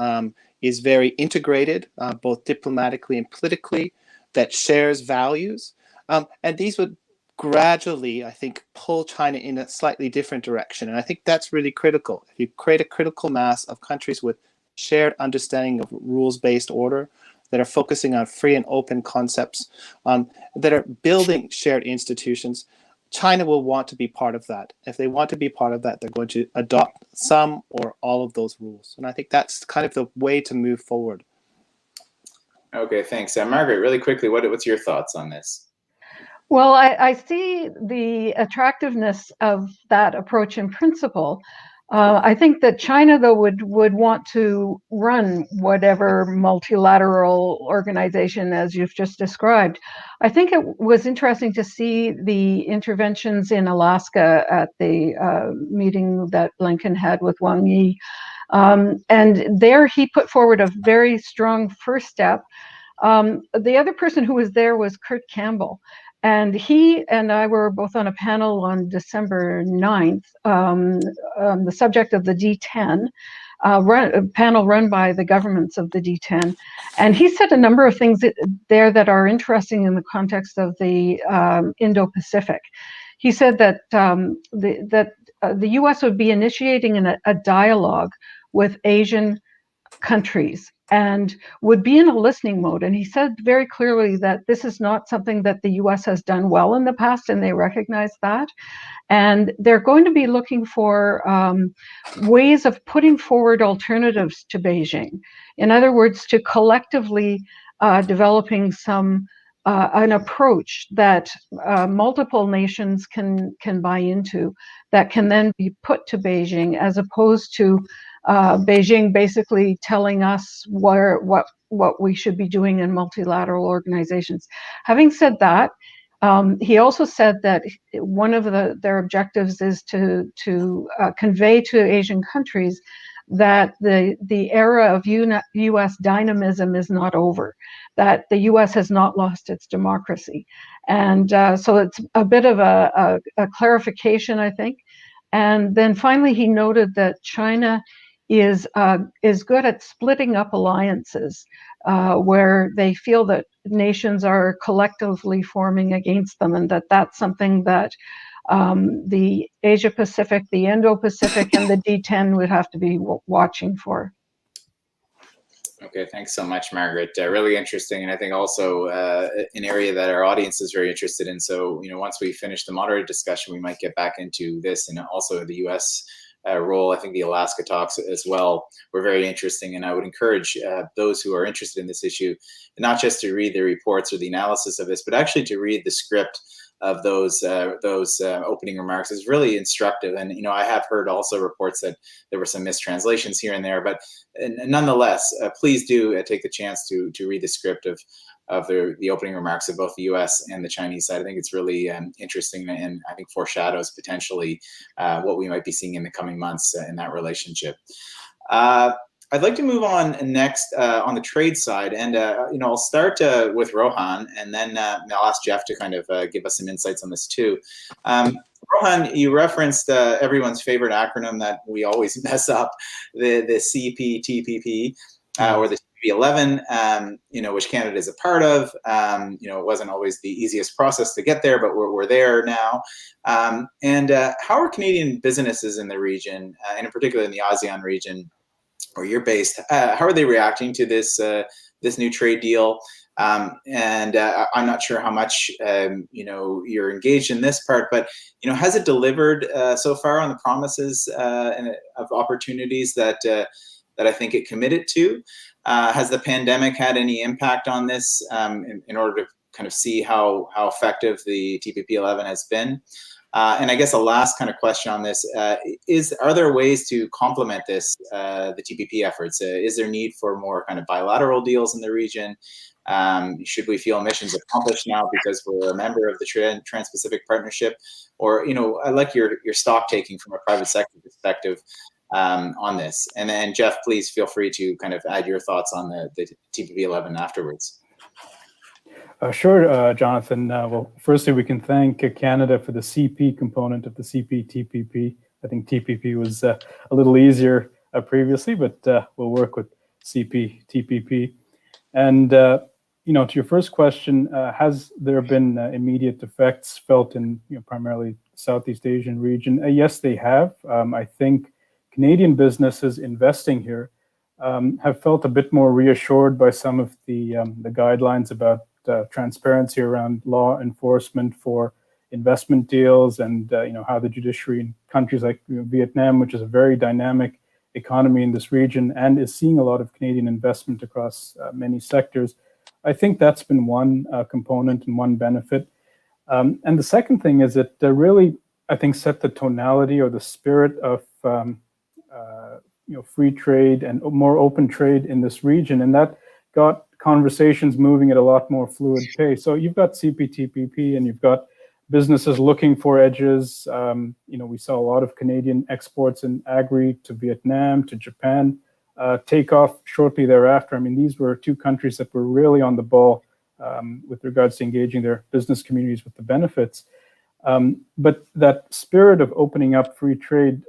is very integrated, both diplomatically and politically, that shares values. And these would gradually, I think, pull China in a slightly different direction. And I think that's really critical. If you create a critical mass of countries with shared understanding of rules-based order, that are focusing on free and open concepts, that are building shared institutions, China will want to be part of that. If they want to be part of that, they're going to adopt some or all of those rules. And I think that's kind of the way to move forward.
Okay, thanks. Margaret, really quickly, what's your thoughts on this?
Well, I see the attractiveness of that approach in principle. I think that China, though, would want to run whatever multilateral organization, as you've just described. I think it was interesting to see the interventions in Alaska at the meeting that Blinken had with Wang Yi. And there he put forward a very strong first step. The other person who was there was Kurt Campbell. And he and I were both on a panel on December 9th, the subject of the D10, a panel run by the governments of the D10. And he said a number of things there that are interesting in the context of the Indo-Pacific. He said that the U.S. would be initiating a dialogue with Asian countries and would be in a listening mode. And he said very clearly that this is not something that the U.S. has done well in the past, and they recognize that. And they're going to be looking for ways of putting forward alternatives to Beijing. In other words, to collectively developing an approach that multiple nations can buy into, that can then be put to Beijing, as opposed to Beijing basically telling us what we should be doing in multilateral organizations. Having said that, he also said that one of their objectives is to convey to Asian countries that the era of U.S. dynamism is not over, that the U.S. has not lost its democracy. And so it's a bit of a clarification, I think. And then finally, he noted that China is good at splitting up alliances where they feel that nations are collectively forming against them, and that's something that the Asia-Pacific, the Indo-Pacific, and the D10 would have to be watching for.
Okay, thanks so much, Margaret. Really interesting, and I think also an area that our audience is very interested in. So, once we finish the moderated discussion, we might get back into this, and also the U.S. Role. I think the Alaska talks as well were very interesting, and I would encourage those who are interested in this issue not just to read the reports or the analysis of this, but actually to read the script of those opening remarks. Is really instructive. And I have heard also reports that there were some mistranslations here and there, but nonetheless, please do take the chance to read the script of the opening remarks of both the U.S. and the Chinese side. I think it's really interesting, and I think foreshadows potentially what we might be seeing in the coming months in that relationship. I'd like to move on next on the trade side, and I'll start with Rohan, and then I'll ask Jeff to kind of give us some insights on this too. Rohan, you referenced everyone's favorite acronym that we always mess up, the CPTPP, or the CPTPP 11, which Canada is a part of. It wasn't always the easiest process to get there, but we're there now. And how are Canadian businesses in the region, and in particular in the ASEAN region, where you're based, how are they reacting to this new trade deal? And I'm not sure how much you're engaged in this part, but has it delivered so far on the promises of opportunities that I think it committed to? Has the pandemic had any impact on this in order to kind of see how effective the TPP 11 has been? And I guess a last kind of question on this are there ways to complement this, the TPP efforts? Is there need for more kind of bilateral deals in the region? Should we feel missions accomplished now because we're a member of the Trans-Pacific Partnership? Or, I like your stock taking from a private sector perspective on this. And then Jeff, please feel free to kind of add your thoughts on the TPP 11 afterwards.
Sure, Jonathan. Well, firstly, we can thank Canada for the CP component of the CPTPP. I think TPP was a little easier previously, but we'll work with CPTPP. And, to your first question, has there been immediate effects felt in primarily Southeast Asian region? Yes, they have. I think Canadian businesses investing here have felt a bit more reassured by some of the guidelines about transparency around law enforcement for investment deals, and how the judiciary in countries like Vietnam, which is a very dynamic economy in this region and is seeing a lot of Canadian investment across many sectors. I think that's been one component and one benefit. And the second thing is it really, I think, set the tonality or the spirit of free trade and more open trade in this region, and that got conversations moving at a lot more fluid pace. So you've got CPTPP, and you've got businesses looking for edges. We saw a lot of Canadian exports in agri to Vietnam, to Japan, take off shortly thereafter. I mean, these were two countries that were really on the ball with regards to engaging their business communities with the benefits. But that spirit of opening up free trade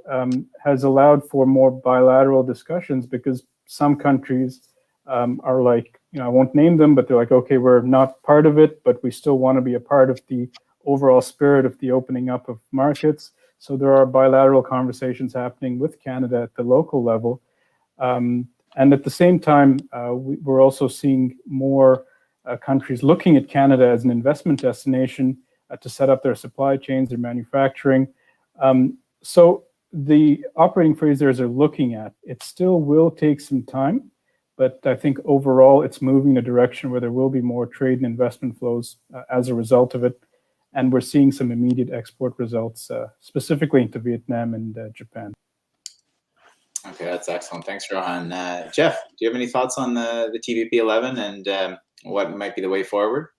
has allowed for more bilateral discussions, because some countries are like, I won't name them, but they're like, okay, we're not part of it, but we still want to be a part of the overall spirit of the opening up of markets. So there are bilateral conversations happening with Canada at the local level. And at the same time, we're also seeing more countries looking at Canada as an investment destination to set up their supply chains, their manufacturing. So the operating phrase there is they're looking at. It still will take some time, but I think overall it's moving in a direction where there will be more trade and investment flows as a result of it. And we're seeing some immediate export results, specifically into Vietnam and Japan.
Okay, that's excellent. Thanks, Rohan. Jeff, do you have any thoughts on the TPP 11 and what might be the way forward?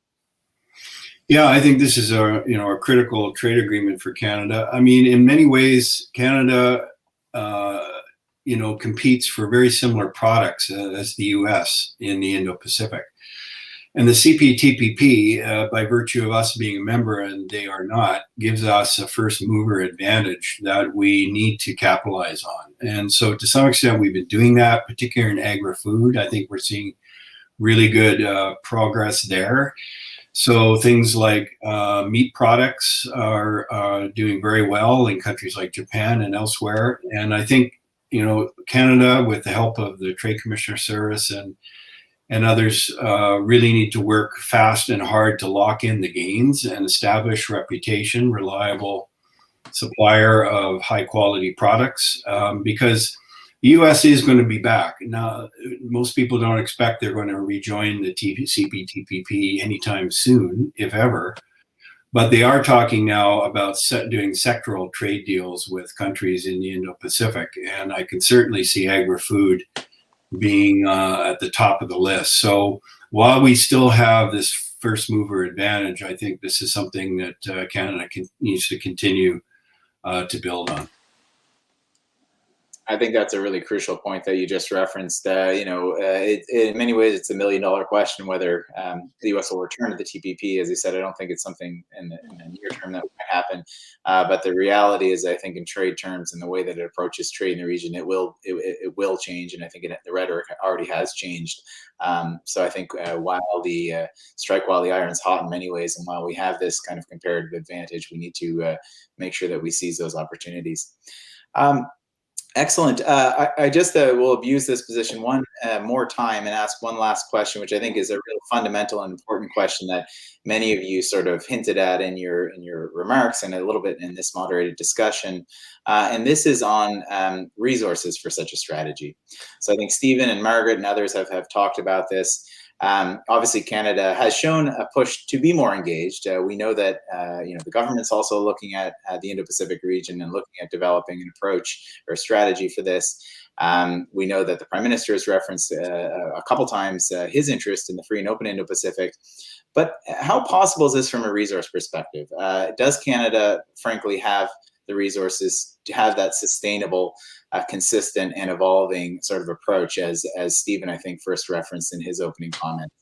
Yeah, I think this is a critical trade agreement for Canada. I mean, in many ways, Canada competes for very similar products as the U.S. in the Indo-Pacific. And the CPTPP, by virtue of us being a member and they are not, gives us a first mover advantage that we need to capitalize on. And so to some extent, we've been doing that, particularly in agri-food. I think we're seeing really good progress there. So things like meat products are doing very well in countries like Japan and elsewhere. And I think, Canada, with the help of the Trade Commissioner Service and others, really need to work fast and hard to lock in the gains and establish reputation, reliable supplier of high quality products, because the U.S. is going to be back. Now, most people don't expect they're going to rejoin the CPTPP anytime soon, if ever. But they are talking now about doing sectoral trade deals with countries in the Indo-Pacific. And I can certainly see agri-food being at the top of the list. So while we still have this first mover advantage, I think this is something that Canada needs to continue to build on.
I think that's a really crucial point that you just referenced. In many ways, it's $1 million question whether the U.S. will return to the TPP. As you said, I don't think it's something in the near term that will happen. But the reality is, I think in trade terms and the way that it approaches trade in the region, it will change. And I think the rhetoric already has changed. So I think strike while the iron's hot in many ways, and while we have this kind of comparative advantage, we need to make sure that we seize those opportunities. Excellent. I just will abuse this position one more time and ask one last question, which I think is a real fundamental and important question that many of you sort of hinted at in your remarks and a little bit in this moderated discussion. And this is on resources for such a strategy. So I think Stephen and Margaret and others have talked about this. Obviously, Canada has shown a push to be more engaged. We know that the government's also looking at the Indo-Pacific region and looking at developing an approach or a strategy for this. We know that the Prime Minister has referenced a couple times his interest in the free and open Indo-Pacific. But how possible is this from a resource perspective? Does Canada, frankly, have the resources to have that sustainable, consistent and evolving sort of approach, as Stephen, I think, first referenced in his opening comment?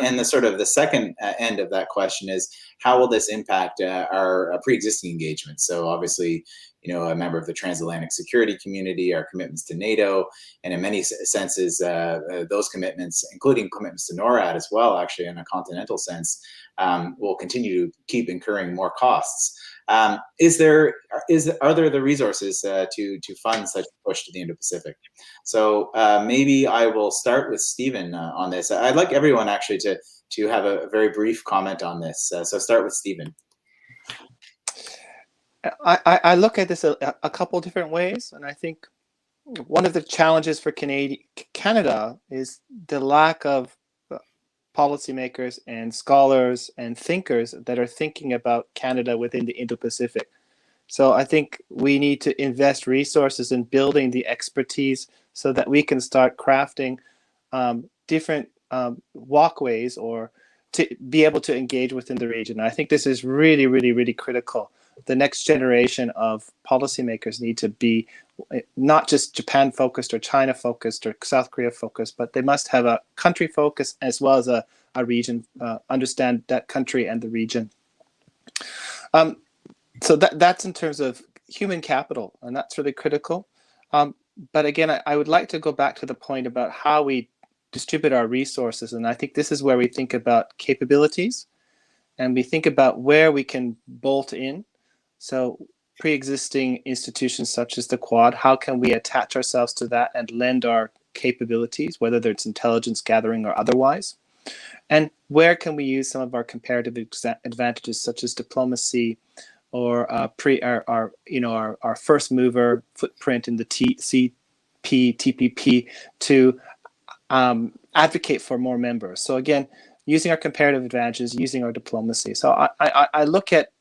And the second end of that question is, how will this impact our pre-existing engagement? So obviously, a member of the transatlantic security community, our commitments to NATO, and in many senses, those commitments, including commitments to NORAD as well, actually in a continental sense, will continue to keep incurring more costs. Are there the resources to fund such a push to the Indo-Pacific? So maybe I will start with Stephen on this. I'd like everyone actually to have a very brief comment on this. So start with Stephen.
I look at this a couple different ways, and I think one of the challenges for Canada is the lack of policymakers and scholars and thinkers that are thinking about Canada within the Indo-Pacific. So I think we need to invest resources in building the expertise so that we can start crafting different walkways or to be able to engage within the region. I think this is really, really, really critical. The next generation of policymakers need to be not just Japan focused or China focused or South Korea focused, but they must have a country focus as well as a region, understand that country and the region. So that's in terms of human capital, and that's really critical. But again, I would like to go back to the point about how we distribute our resources. And I think this is where we think about capabilities and we think about where we can bolt in. So pre-existing institutions such as the Quad, how can we attach ourselves to that and lend our capabilities, whether it's intelligence gathering or otherwise? And where can we use some of our comparative advantages such as diplomacy or our first mover footprint in the CPTPP to advocate for more members? So again, using our comparative advantages, using our diplomacy. So I look at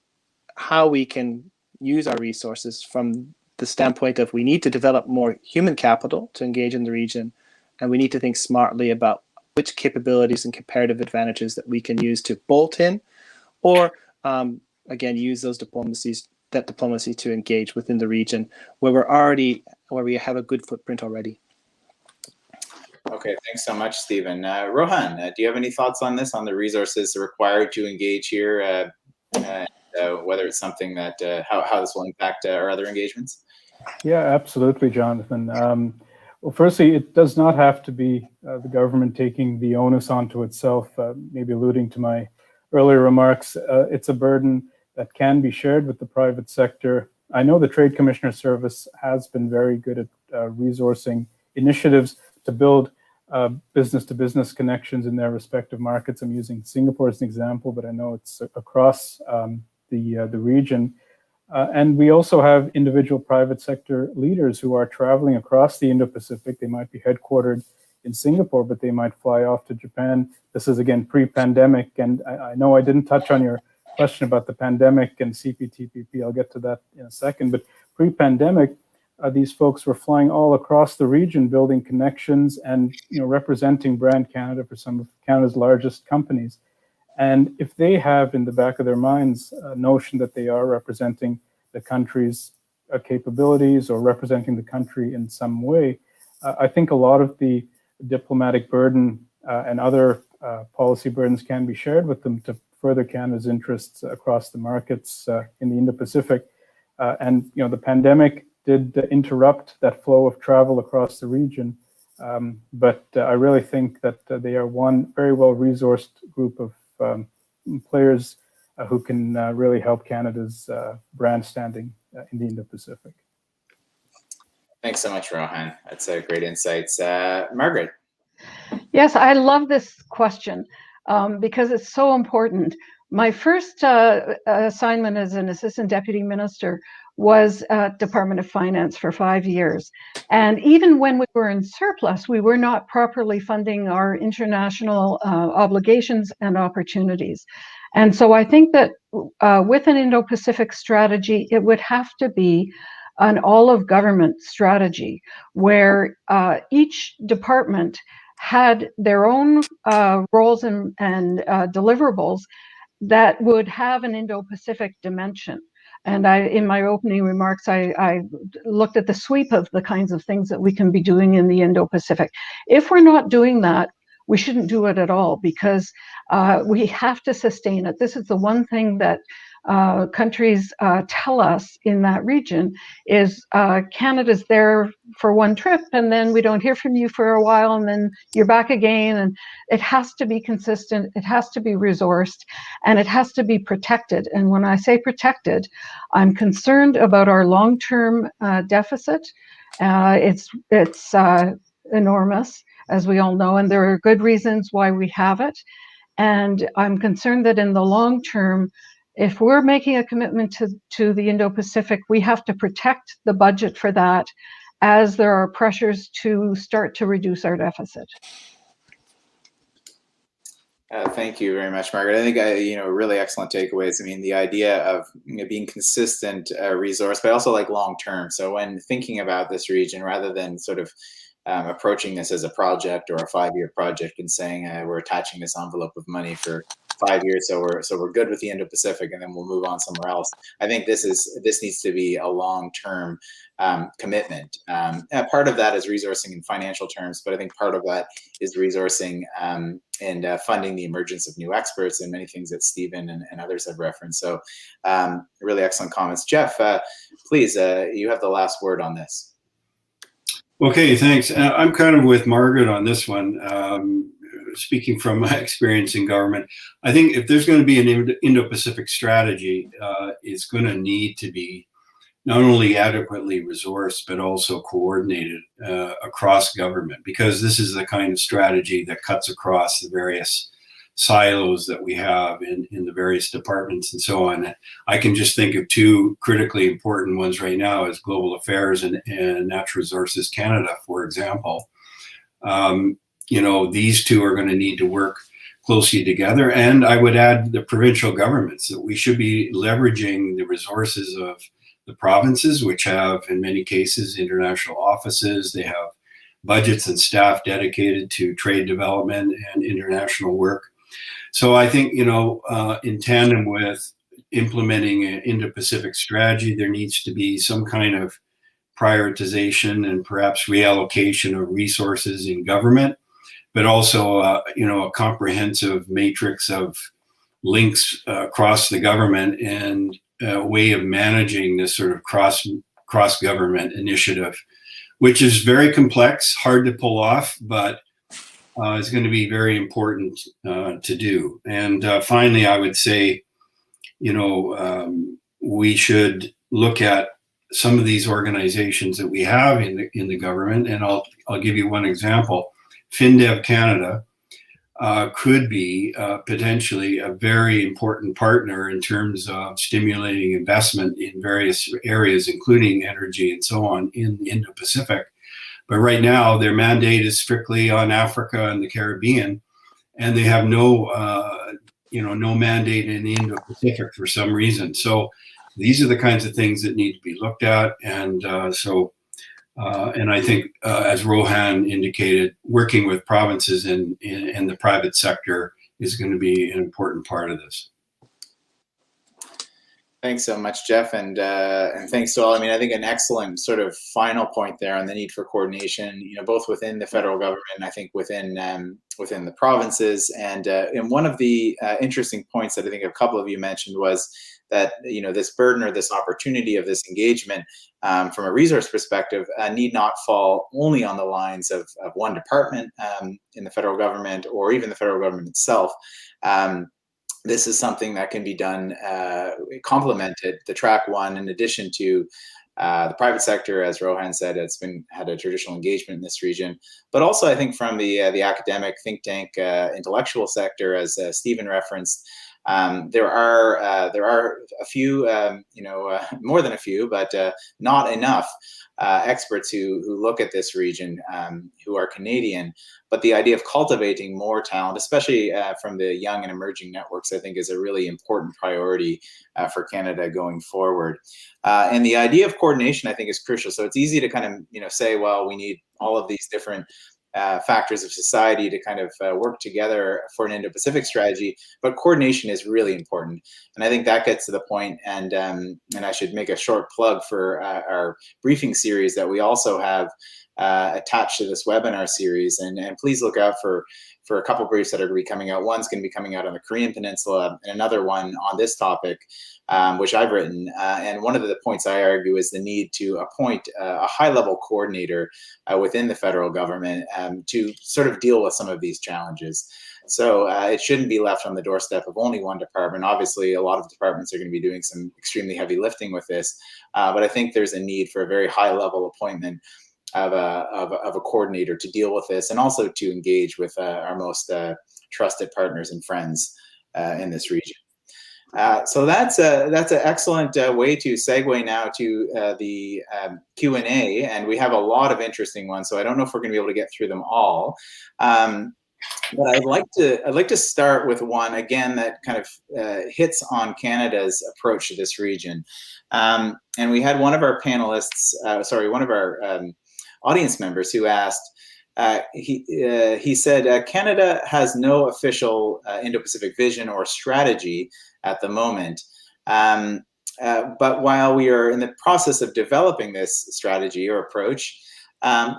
how we can use our resources from the standpoint of we need to develop more human capital to engage in the region, and we need to think smartly about which capabilities and comparative advantages that we can use to bolt in, or again, use those diplomacy to engage within the region where we have a good footprint already.
Okay, thanks so much, Stephen. Rohan, do you have any thoughts on this, on the resources required to engage here, whether it's something that, how this will impact our other engagements?
Yeah, absolutely, Jonathan. Well, firstly, it does not have to be the government taking the onus onto itself, maybe alluding to my earlier remarks. It's a burden that can be shared with the private sector. I know the Trade Commissioner Service has been very good at resourcing initiatives to build business-to-business connections in their respective markets. I'm using Singapore as an example, but I know it's across the region. And we also have individual private sector leaders who are traveling across the Indo-Pacific. They might be headquartered in Singapore, but they might fly off to Japan. This is, again, pre-pandemic. And I know I didn't touch on your question about the pandemic and CPTPP. I'll get to that in a second. But pre-pandemic, these folks were flying all across the region, building connections and representing brand Canada for some of Canada's largest companies. And if they have in the back of their minds a notion that they are representing the country's capabilities or representing the country in some way, I think a lot of the diplomatic burden and other policy burdens can be shared with them to further Canada's interests across the markets in the Indo-Pacific. And the pandemic did interrupt that flow of travel across the region. But I really think that they are one very well-resourced group of players who can really help Canada's brand standing in the Indo-Pacific.
Thanks so much, Rohan. That's a great insights. Margaret.
Yes, I love this question because it's so important. My first assignment as an assistant deputy minister was at Department of Finance for 5 years. And even when we were in surplus, we were not properly funding our international obligations and opportunities. And so I think that with an Indo-Pacific strategy, it would have to be an all-of-government strategy where each department had their own roles and deliverables that would have an Indo-Pacific dimension. And in my opening remarks, I looked at the sweep of the kinds of things that we can be doing in the Indo-Pacific. If we're not doing that, we shouldn't do it at all because we have to sustain it. This is the one thing that countries tell us in that region is Canada's there for one trip and then we don't hear from you for a while and then you're back again. And it has to be consistent, it has to be resourced, and it has to be protected. And when I say protected, I'm concerned about our long-term deficit. It's enormous, as we all know, and there are good reasons why we have it. And I'm concerned that in the long term, if we're making a commitment to the Indo-Pacific, we have to protect the budget for that as there are pressures to start to reduce our deficit.
Thank you very much, Margaret. I think really excellent takeaways. I mean, the idea of being consistent resource, but also like long term. So when thinking about this region, rather than sort of approaching this as a project or a 5-year project and saying we're attaching this envelope of money for 5 years, so we're good with the Indo-Pacific, and then we'll move on somewhere else. I think this needs to be a long-term commitment. Part of that is resourcing in financial terms, but I think part of that is resourcing and funding the emergence of new experts and many things that Stephen and others have referenced. So really excellent comments. Jeff, please, you have the last word on this.
Okay, thanks. I'm kind of with Margaret on this one. Speaking from my experience in government, I think if there's going to be an Indo-Pacific strategy, it's going to need to be not only adequately resourced, but also coordinated across government, because this is the kind of strategy that cuts across the various silos that we have in the various departments and so on. I can just think of two critically important ones right now as Global Affairs and Natural Resources Canada, for example. These two are going to need to work closely together. And I would add the provincial governments, that we should be leveraging the resources of the provinces, which have, in many cases, international offices. They have budgets and staff dedicated to trade development and international work. So I think, in tandem with implementing an Indo-Pacific strategy, there needs to be some kind of prioritization and perhaps reallocation of resources in government, but also, a comprehensive matrix of links across the government and a way of managing this sort of cross-government initiative, which is very complex, hard to pull off, but is going to be very important to do. And finally, I would say, we should look at some of these organizations that we have in the government, and I'll give you one example. FinDev Canada could be potentially a very important partner in terms of stimulating investment in various areas, including energy and so on, in the Indo-Pacific. But right now, their mandate is strictly on Africa and the Caribbean, and they have no mandate in the Indo-Pacific for some reason. So these are the kinds of things that need to be looked at, and and I think, as Rohan indicated, working with provinces and the private sector is going to be an important part of this.
Thanks so much, Jeff, and thanks to all. I mean, I think an excellent sort of final point there on the need for coordination, both within the federal government, I think within the provinces, and one of the interesting points that I think a couple of you mentioned was that this burden or this opportunity of this engagement from a resource perspective need not fall only on the lines of one department in the federal government or even the federal government itself. This is something that can be done, complemented, the track one, in addition to the private sector, as Rohan said, it's had a traditional engagement in this region, but also I think from the academic think tank intellectual sector, as Stephen referenced. There are a few, more than a few, but not enough experts who look at this region who are Canadian. But the idea of cultivating more talent, especially from the young and emerging networks, I think is a really important priority for Canada going forward. And the idea of coordination, I think, is crucial. So it's easy to kind of say, well, we need all of these different factors of society to kind of work together for an Indo-Pacific strategy, but coordination is really important. And I think that gets to the point, and I should make a short plug for our briefing series that we also have attached to this webinar series, and please look out for a couple of briefs that are going to be coming out. One's going to be coming out on the Korean Peninsula, and another one on this topic, which I've written. And one of the points I argue is the need to appoint a high-level coordinator within the federal government to sort of deal with some of these challenges. So it shouldn't be left on the doorstep of only one department. Obviously, a lot of departments are going to be doing some extremely heavy lifting with this, but I think there's a need for a very high-level appointment of a coordinator to deal with this, and also to engage with our most trusted partners and friends in this region. So that's an excellent way to segue now to the Q&A, and we have a lot of interesting ones. So I don't know if we're going to be able to get through them all, but I'd like to start with one again that kind of hits on Canada's approach to this region. And we had one of our panelists, one of our audience members who asked, he said, Canada has no official Indo-Pacific vision or strategy at the moment. But while we are in the process of developing this strategy or approach,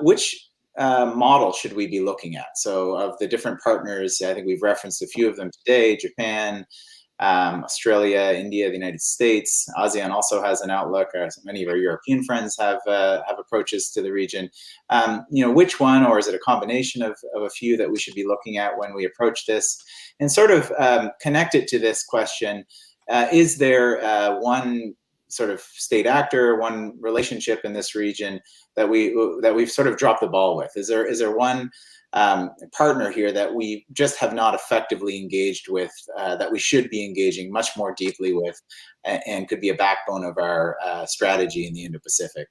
which model should we be looking at? So of the different partners, I think we've referenced a few of them today: Japan, Australia, India, the United States. ASEAN also has an outlook. Many of our European friends have approaches to the region. Which one, or is it a combination of a few that we should be looking at when we approach this? And sort of connected to this question, is there one sort of state actor, one relationship in this region that we've sort of dropped the ball with? Is there one partner here that we just have not effectively engaged with, that we should be engaging much more deeply with, and could be a backbone of our strategy in the Indo-Pacific?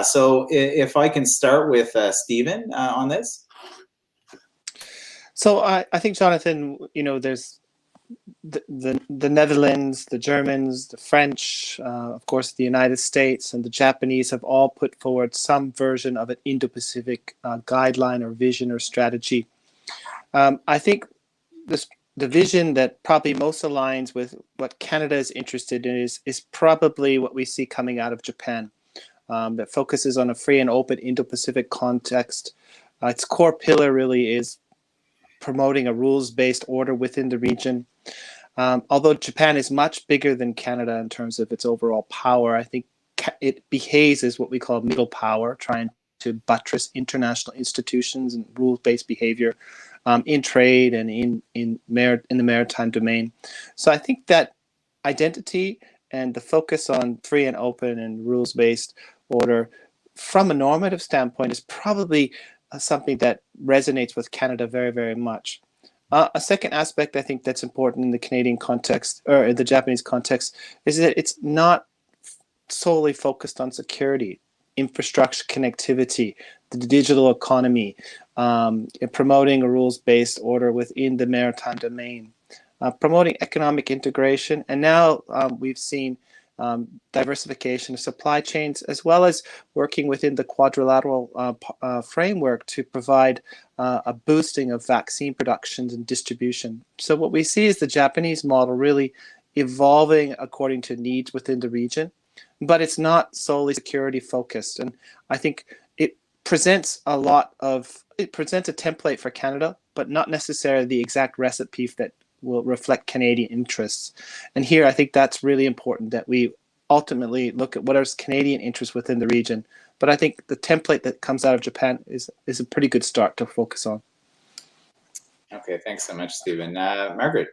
So if I can start with Stephen on this.
So I think, Jonathan, there's the Netherlands, the Germans, the French, of course, the United States, and the Japanese have all put forward some version of an Indo-Pacific guideline or vision or strategy. I think the vision that probably most aligns with what Canada is interested in is probably what we see coming out of Japan, that focuses on a free and open Indo-Pacific context. Its core pillar really is promoting a rules-based order within the region. Although Japan is much bigger than Canada in terms of its overall power, I think it behaves as what we call middle power, trying to buttress international institutions and rules-based behavior in trade and in the maritime domain. So I think that identity and the focus on free and open and rules-based order from a normative standpoint is probably something that resonates with Canada very, very much. A second aspect I think that's important in the Canadian context or in the Japanese context is that it's not solely focused on security, infrastructure connectivity, the digital economy, promoting a rules-based order within the maritime domain, promoting economic integration, and now we've seen diversification of supply chains, as well as working within the quadrilateral framework to provide a boosting of vaccine productions and distribution. So what we see is the Japanese model really evolving according to needs within the region, but it's not solely security focused. And I think it presents a template for Canada, but not necessarily the exact recipe that will reflect Canadian interests. And here, I think that's really important that we ultimately look at what are Canadian interests within the region. But I think the template that comes out of Japan is a pretty good start to focus on.
Okay, thanks so much, Stephen. Margaret.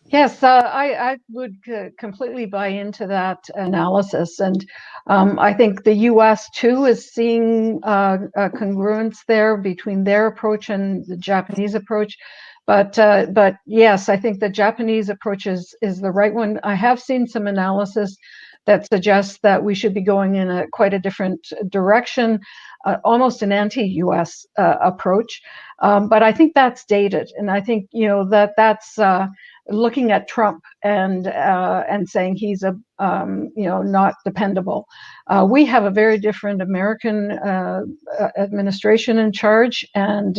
Yes, I would completely buy into that analysis. And I think the U.S. too is seeing a congruence there between their approach and the Japanese approach. But yes, I think the Japanese approach is the right one. I have seen some analysis that suggests that we should be going in quite a different direction, almost an anti-U.S. approach. But I think that's dated, and I think that's looking at Trump and saying he's not dependable. We have a very different American administration in charge, and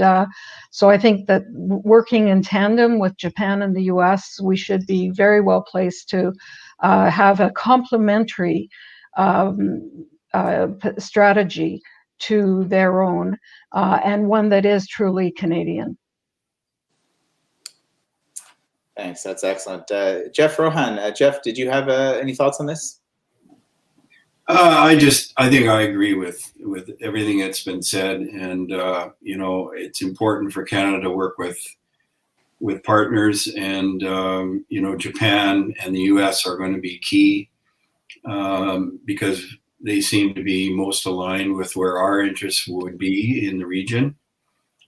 so I think that working in tandem with Japan and the U.S., we should be very well placed to have a complementary strategy to their own, and one that is truly Canadian.
Thanks, that's excellent. Jeff, Rohan, Jeff, did you have any thoughts on this?
I think I agree with everything that's been said, and it's important for Canada to work with partners, and Japan and the U.S. are going to be key because they seem to be most aligned with where our interests would be in the region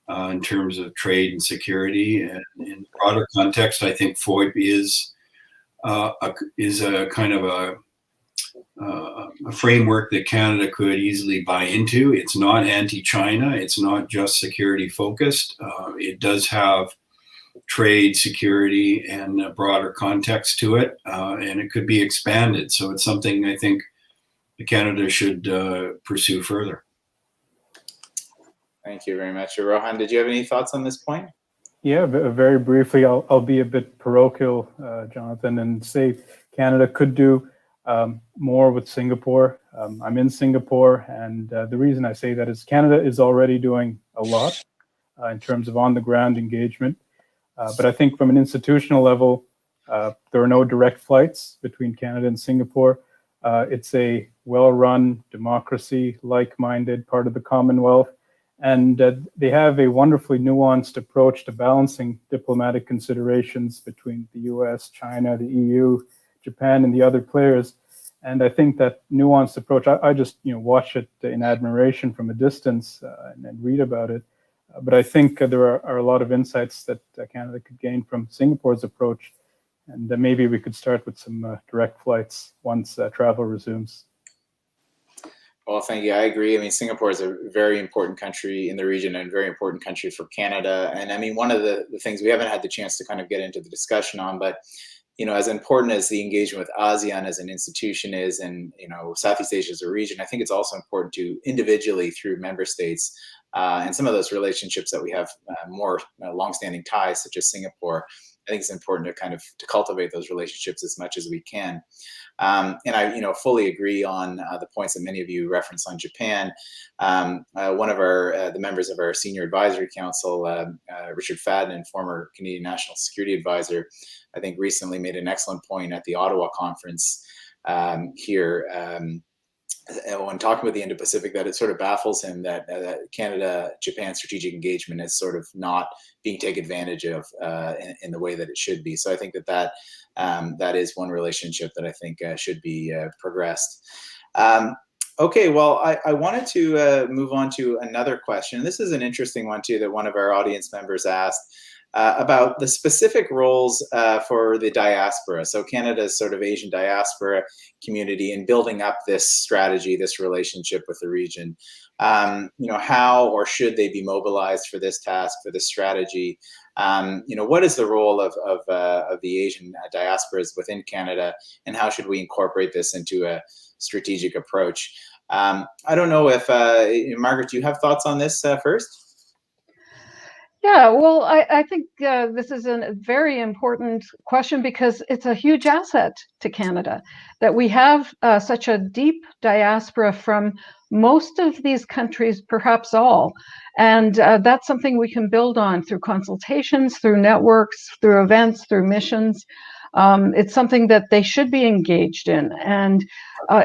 in terms of trade and security. And in broader context, I think FOIP is a kind of a framework that Canada could easily buy into. It's not anti-China. It's not just security focused. It does have trade, security, and a broader context to it, and it could be expanded. So it's something I think Canada should pursue further.
Thank you very much. Rohan, did you have any thoughts on this point?
Yeah, very briefly, I'll be a bit parochial, Jonathan, and say Canada could do more with Singapore. I'm in Singapore, and the reason I say that is Canada is already doing a lot in terms of on-the-ground engagement. But I think from an institutional level, there are no direct flights between Canada and Singapore. It's a well-run democracy, like-minded part of the Commonwealth, and they have a wonderfully nuanced approach to balancing diplomatic considerations between the US, China, the EU, Japan, and the other players. And I think that nuanced approach, I just watch it in admiration from a distance and read about it. But I think there are a lot of insights that Canada could gain from Singapore's approach. And maybe we could start with some direct flights once travel resumes.
Well, thank you. I agree. I mean, Singapore is a very important country in the region and a very important country for Canada. And I mean, one of the things we haven't had the chance to kind of get into the discussion on, but as important as the engagement with ASEAN as an institution is, and Southeast Asia as a region, I think it's also important to individually through member states and some of those relationships that we have more longstanding ties, such as Singapore. I think it's important to kind of to cultivate those relationships as much as we can. And I, fully agree on the points that many of you referenced on Japan. One of the members of our senior advisory council, Richard Fadden, former Canadian National Security Advisor, I think recently made an excellent point at the Ottawa conference here when talking about the Indo-Pacific, that it sort of baffles him that Canada-Japan strategic engagement is sort of not being taken advantage of in the way that it should be. So I think that is one relationship that I think should be progressed. Okay, well, I wanted to move on to another question. This is an interesting one too that one of our audience members asked. About the specific roles for the diaspora. So Canada's sort of Asian diaspora community in building up this strategy, this relationship with the region. How or should they be mobilized for this task, for this strategy? What is the role of the Asian diasporas within Canada, and how should we incorporate this into a strategic approach? I don't know if, Margaret, do you have thoughts on this first?
Yeah, well, I think this is a very important question because it's a huge asset to Canada that we have such a deep diaspora from most of these countries, perhaps all. And that's something we can build on through consultations, through networks, through events, through missions. It's something that they should be engaged in. And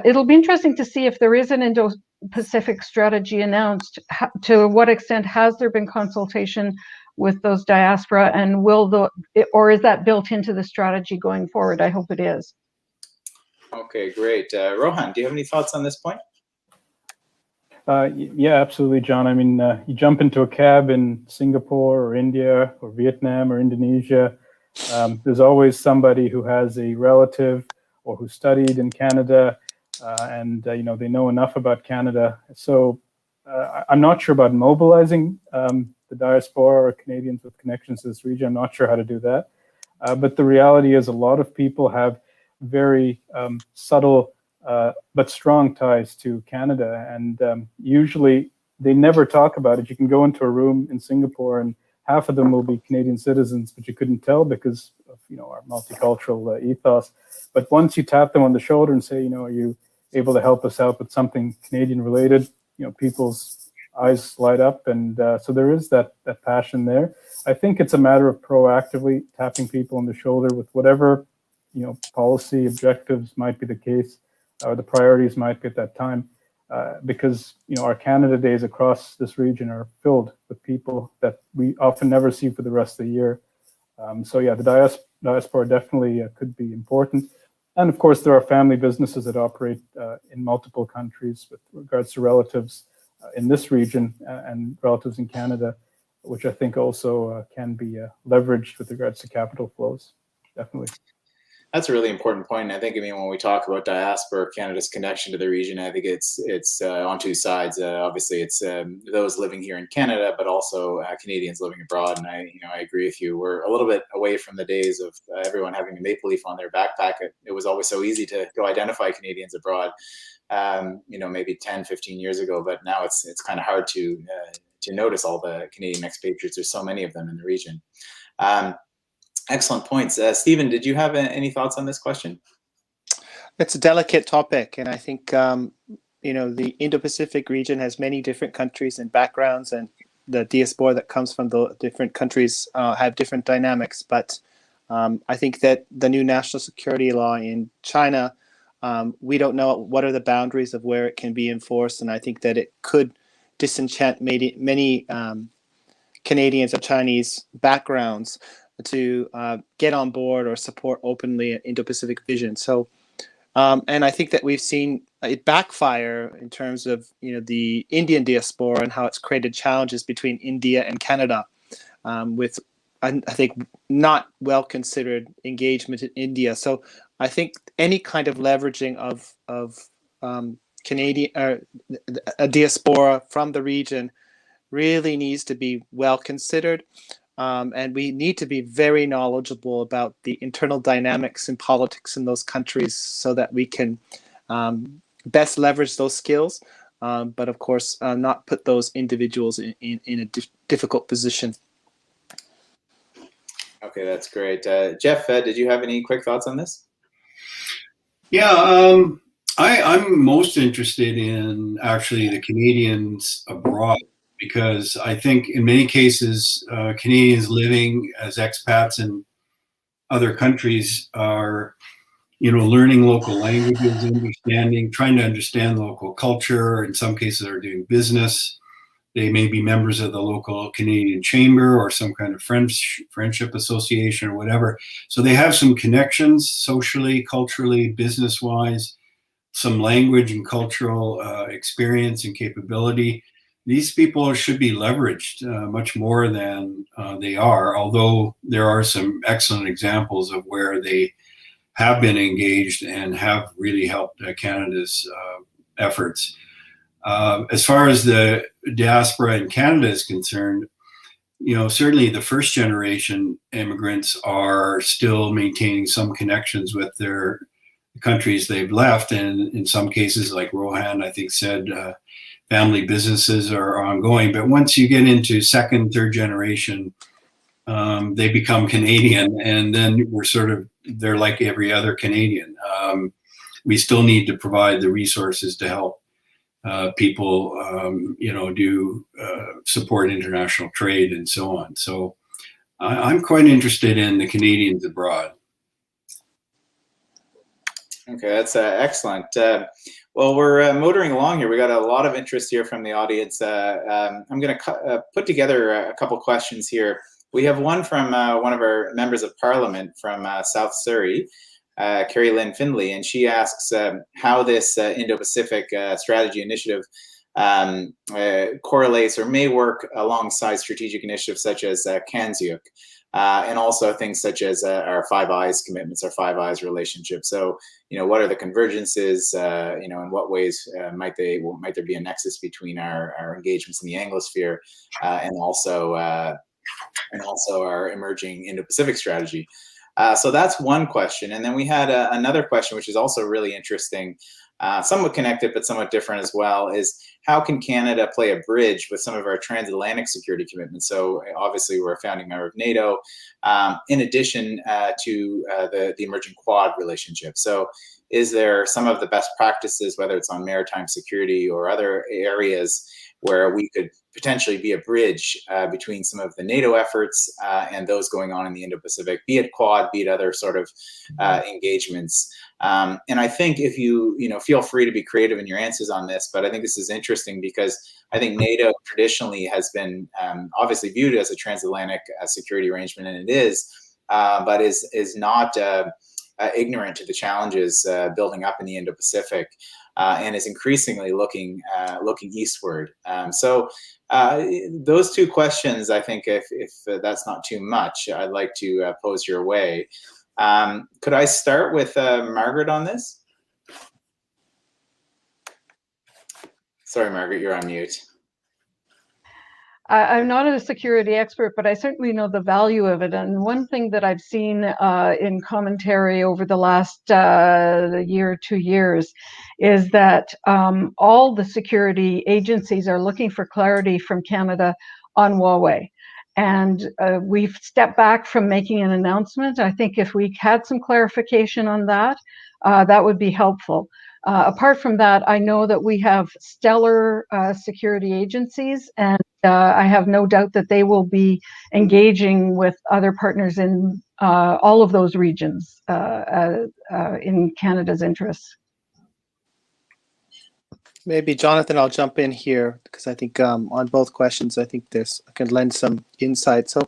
it'll be interesting to see if there is an Indo-Pacific strategy announced. To what extent has there been consultation with those diaspora, and or is that built into the strategy going forward? I hope it is.
Okay, great. Rohan, do you have any thoughts on this point?
Yeah, absolutely, John. I mean, you jump into a cab in Singapore or India or Vietnam or Indonesia, there's always somebody who has a relative or who studied in Canada, and they know enough about Canada. So I'm not sure about mobilizing the diaspora or Canadians with connections to this region. I'm not sure how to do that. But the reality is a lot of people have very subtle but strong ties to Canada. And usually they never talk about it. You can go into a room in Singapore and half of them will be Canadian citizens, but you couldn't tell because of our multicultural ethos. But once you tap them on the shoulder and say, are you able to help us out with something Canadian related, people's eyes light up. And so there is that passion there. I think it's a matter of proactively tapping people on the shoulder with whatever, policy objectives might be the case, or the priorities might be at that time. Because, our Canada days across this region are filled with people that we often never see for the rest of the year. So yeah, the diaspora definitely could be important. And of course, there are family businesses that operate in multiple countries with regards to relatives in this region and relatives in Canada, which I think also can be leveraged with regards to capital flows, definitely.
That's a really important point. I think, when we talk about diaspora, Canada's connection to the region, I think it's on two sides. Obviously, it's those living here in Canada, but also Canadians living abroad. And I agree with you. We're a little bit away from the days of everyone having a maple leaf on their backpack. It was always so easy to go identify Canadians abroad, maybe 10, 15 years ago. But now it's kind of hard to notice all the Canadian expatriates. There's so many of them in the region. Excellent points. Stephen, did you have any thoughts on this question?
It's a delicate topic, and I think the Indo-Pacific region has many different countries and backgrounds, and the diaspora that comes from the different countries have different dynamics. But I think that the new national security law in China, we don't know what are the boundaries of where it can be enforced, and I think that it could disenchant many Canadians of Chinese backgrounds to get on board or support openly an Indo-Pacific vision. So, and I think that we've seen it backfire in terms of the Indian diaspora and how it's created challenges between India and Canada, with I think not well considered engagement in India. So I think any kind of leveraging of Canadian or a diaspora from the region really needs to be well considered. And we need to be very knowledgeable about the internal dynamics and politics in those countries so that we can best leverage those skills, but of course not put those individuals in a difficult position.
Okay, that's great. Jeff, did you have any quick thoughts on this?
Yeah, I'm most interested in actually the Canadians abroad, because I think in many cases, Canadians living as expats in other countries are, learning local languages, trying to understand local culture. In some cases are doing business. They may be members of the local Canadian Chamber or some kind of friendship association or whatever. So they have some connections socially, culturally, business-wise, some language and cultural experience and capability. These people should be leveraged much more than they are, although there are some excellent examples of where they have been engaged and have really helped Canada's efforts. As far as the diaspora in Canada is concerned, certainly the first generation immigrants are still maintaining some connections with their countries they've left. And in some cases, like Rohan, I think said, family businesses are ongoing. But once you get into second, third generation, they become Canadian, and then they're like every other Canadian. We still need to provide the resources to help people, do support international trade and so on. So I'm quite interested in the Canadians abroad.
Okay, that's excellent. Well, we're motoring along here. We got a lot of interest here from the audience. I'm going to put together a couple questions here. We have one from one of our members of parliament from South Surrey, Carrie Lynn Findlay, and she asks how this Indo-Pacific strategy initiative correlates or may work alongside strategic initiatives such as CANSUC, and also things such as our Five Eyes commitments, our Five Eyes relationship. So, what are the convergences? In what ways might there be a nexus between our engagements in the Anglosphere and also our emerging Indo-Pacific strategy? So that's one question. And then we had another question, which is also really interesting, somewhat connected, but somewhat different as well, is how can Canada play a bridge with some of our transatlantic security commitments? So obviously we're a founding member of NATO, in addition to the emerging Quad relationship. So is there some of the best practices, whether it's on maritime security or other areas, where we could potentially be a bridge between some of the NATO efforts and those going on in the Indo-Pacific, be it Quad, be it other sort of engagements. And I think if you feel free to be creative in your answers on this, but I think this is interesting because I think NATO traditionally has been obviously viewed as a transatlantic security arrangement, and it is, but is not ignorant to the challenges building up in the Indo-Pacific. And is increasingly looking eastward. So those two questions, I think, if that's not too much, I'd like to pose your way. Could I start with Margaret on this? Sorry, Margaret, you're on mute.
I'm not a security expert, but I certainly know the value of it. And one thing that I've seen in commentary over the last year, 2 years, is that all the security agencies are looking for clarity from Canada on Huawei. And we've stepped back from making an announcement. I think if we had some clarification on that, that would be helpful. Apart from that, I know that we have stellar security agencies, and I have no doubt that they will be engaging with other partners in all of those regions in Canada's interests.
Maybe Jonathan, I'll jump in here because I think on both questions, I think I can lend some insight. So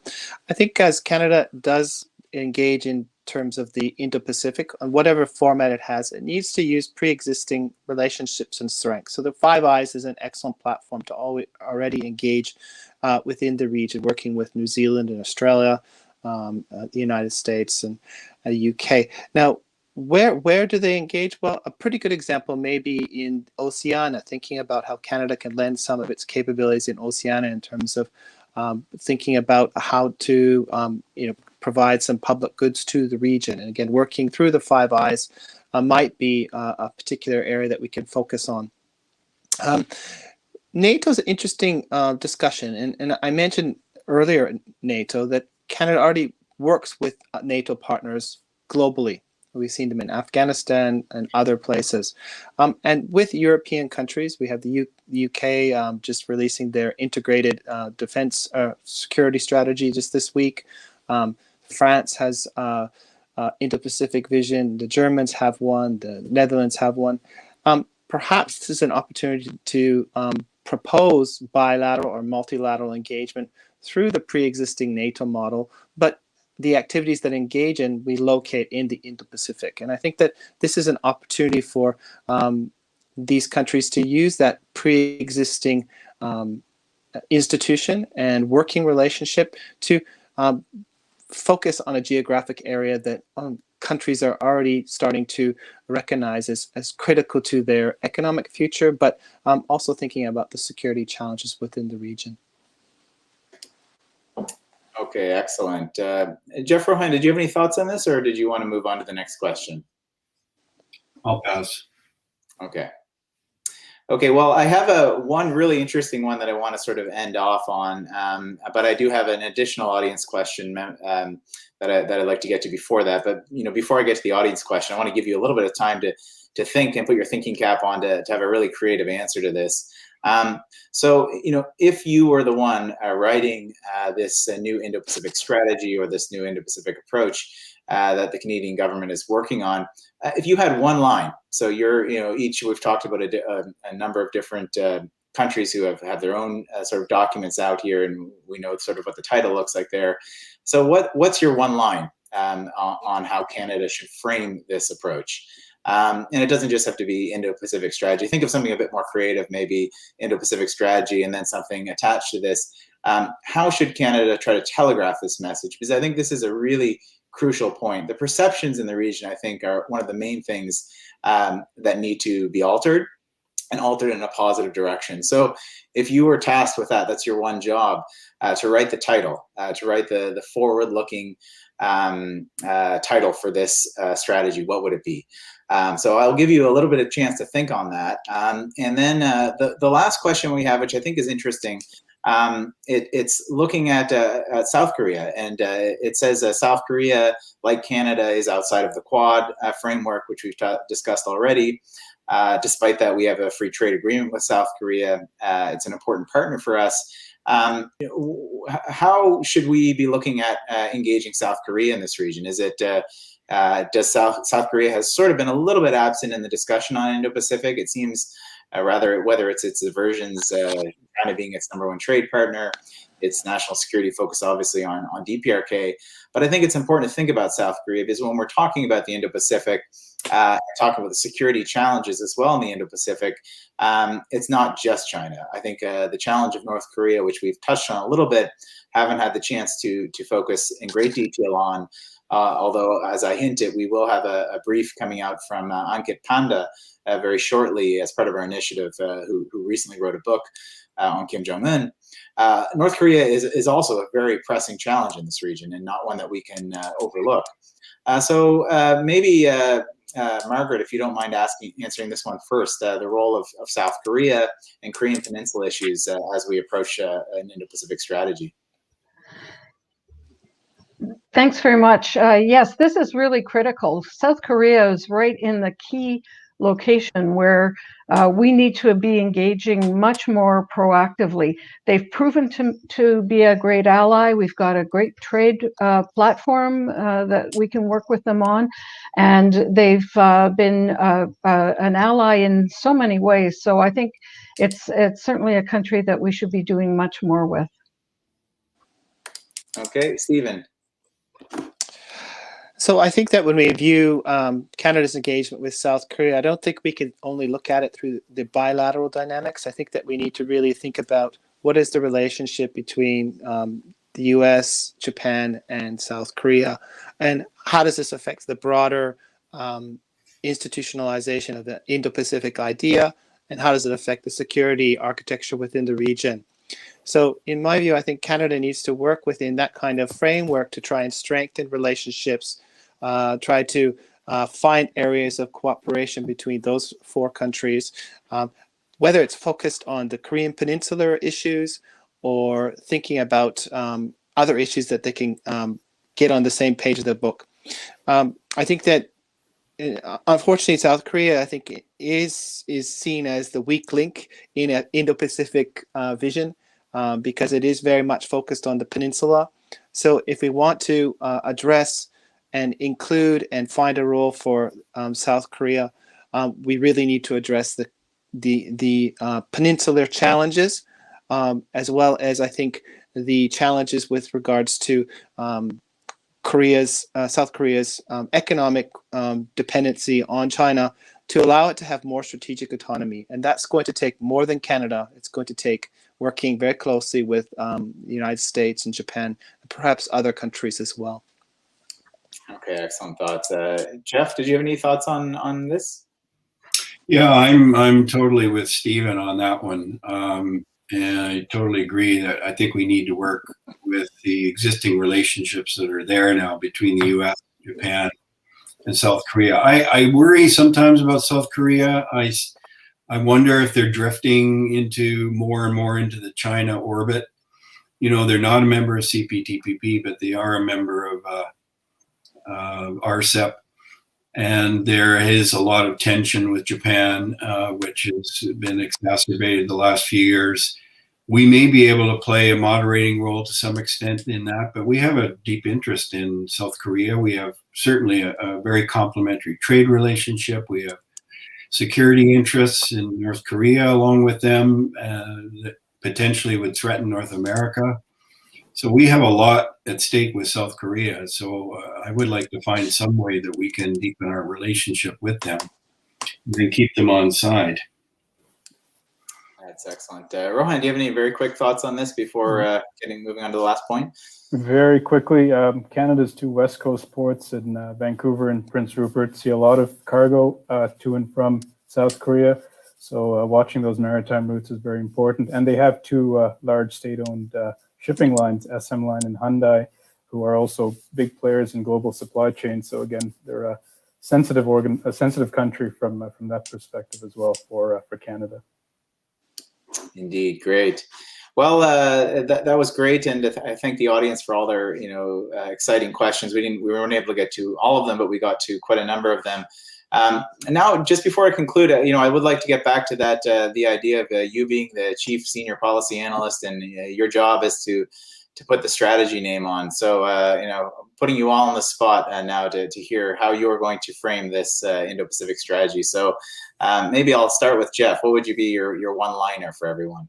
I think as Canada does engage in terms of the Indo-Pacific, on whatever format it has, it needs to use pre-existing relationships and strengths. So the Five Eyes is an excellent platform to already engage within the region, working with New Zealand and Australia, the United States and the UK. Now, Where do they engage? Well, a pretty good example may be in Oceania, thinking about how Canada can lend some of its capabilities in Oceania in terms of thinking about how to provide some public goods to the region. And again, working through the Five Eyes might be a particular area that we can focus on. NATO is an interesting discussion, and I mentioned earlier in NATO that Canada already works with NATO partners globally. We've seen them in Afghanistan and other places. And with European countries, we have the UK just releasing their integrated defense security strategy just this week. France has Indo-Pacific vision. The Germans have one. The Netherlands have one. Perhaps this is an opportunity to propose bilateral or multilateral engagement through the pre-existing NATO model, but the activities that engage in, we locate in the Indo-Pacific. And I think that this is an opportunity for these countries to use that pre-existing institution and working relationship to focus on a geographic area that countries are already starting to recognize as critical to their economic future, but also thinking about the security challenges within the region.
Okay, excellent. Jeff Rohan, did you have any thoughts on this, or did you want to move on to the next question?
I'll pass.
Okay. Okay, well, I have one really interesting one that I want to sort of end off on, but I do have an additional audience question that I'd like to get to before that. But before I get to the audience question, I want to give you a little bit of time to think and put your thinking cap on to have a really creative answer to this. So, if you were the one writing this new Indo-Pacific strategy or this new Indo-Pacific approach that the Canadian government is working on, if you had one line, so we've talked about a number of different countries who have their own sort of documents out here, and we know sort of what the title looks like there. So what's your one line on how Canada should frame this approach? And it doesn't just have to be Indo-Pacific strategy. Think of something a bit more creative, maybe Indo-Pacific strategy and then something attached to this. How should Canada try to telegraph this message? Because I think this is a really crucial point. The perceptions in the region, I think, are one of the main things that need to be altered, and altered in a positive direction. So if you were tasked with that, that's your one job, to write the title, to write the forward-looking title for this strategy, what would it be? So I'll give you a little bit of chance to think on that. And then the last question we have, which I think is interesting, it's looking at South Korea, and it says South Korea, like Canada, is outside of the Quad framework, which we've discussed already. Despite that, we have a free trade agreement with South Korea. It's an important partner for us. How should we be looking at engaging South Korea in this region? Is it does South Korea has sort of been a little bit absent in the discussion on Indo-Pacific? It seems rather, whether it's its aversions, China being its #1 trade partner, its national security focus obviously on DPRK. But I think it's important to think about South Korea, because when we're talking about the Indo-Pacific, talking about the security challenges as well in the Indo-Pacific, it's not just China. I think the challenge of North Korea, which we've touched on a little bit, haven't had the chance to focus in great detail on. Although, as I hinted, we will have a brief coming out from Ankit Panda very shortly as part of our initiative, who recently wrote a book on Kim Jong-un. North Korea is also a very pressing challenge in this region, and not one that we can overlook. So maybe, Margaret, if you don't mind answering this one first, the role of South Korea and Korean Peninsula issues as we approach an Indo-Pacific strategy.
Thanks very much. Yes, this is really critical. South Korea is right in the key location where we need to be engaging much more proactively. They've proven to be a great ally. We've got a great trade platform that we can work with them on, and they've been an ally in so many ways. So I think it's certainly a country that we should be doing much more with.
Okay, Stephen.
So I think that when we view Canada's engagement with South Korea, I don't think we can only look at it through the bilateral dynamics. I think that we need to really think about what is the relationship between the US, Japan, and South Korea, and how does this affect the broader institutionalization of the Indo-Pacific idea, and how does it affect the security architecture within the region? So in my view, I think Canada needs to work within that kind of framework to try and strengthen relationships, try to find areas of cooperation between those four countries, whether it's focused on the Korean Peninsular issues or thinking about other issues that they can get on the same page of the book. I think that unfortunately, South Korea, I think, is seen as the weak link in an Indo-Pacific vision because it is very much focused on the peninsula. So if we want to address and include and find a role for South Korea, we really need to address the peninsular challenges, as well as, I think, the challenges with regards to South Korea's economic dependency on China, to allow it to have more strategic autonomy. And that's going to take more than Canada. It's going to take working very closely with the United States and Japan, and perhaps other countries as well.
Okay, excellent thoughts. Jeff, did you have any thoughts on this?
Yeah, I'm totally with Stephen on that one. And I totally agree that I think we need to work with the existing relationships that are there now between the US, Japan, and South Korea. I worry sometimes about South Korea. I wonder if they're drifting into more and more into the China orbit. You know, they're not a member of CPTPP, but they are a member of RCEP. And there is a lot of tension with Japan, which has been exacerbated the last few years. We may be able to play a moderating role to some extent in that, but we have a deep interest in South Korea. We have certainly a very complementary trade relationship. We have security interests in North Korea along with them that potentially would threaten North America. So we have a lot at stake with South Korea. So I would like to find some way that we can deepen our relationship with them and keep them on side.
That's excellent. Rohan, do you have any very quick thoughts on this before moving on to the last point?
Very quickly, Canada's two West Coast ports in Vancouver and Prince Rupert see a lot of cargo to and from South Korea. So watching those maritime routes is very important. And they have two large state-owned shipping lines, SM Line and Hyundai, who are also big players in global supply chain. So again, they're a sensitive country from that perspective as well for Canada.
Indeed, great. Well, that was great, and I thank the audience for all their exciting questions. We weren't able to get to all of them, but we got to quite a number of them. And now, just before I conclude, I would like to get back to that the idea of you being the chief senior policy analyst, and your job is to put the strategy name on. So, putting you all on the spot now to hear how you are going to frame this Indo-Pacific strategy. So, maybe I'll start with Jeff. What would you be your one-liner for everyone?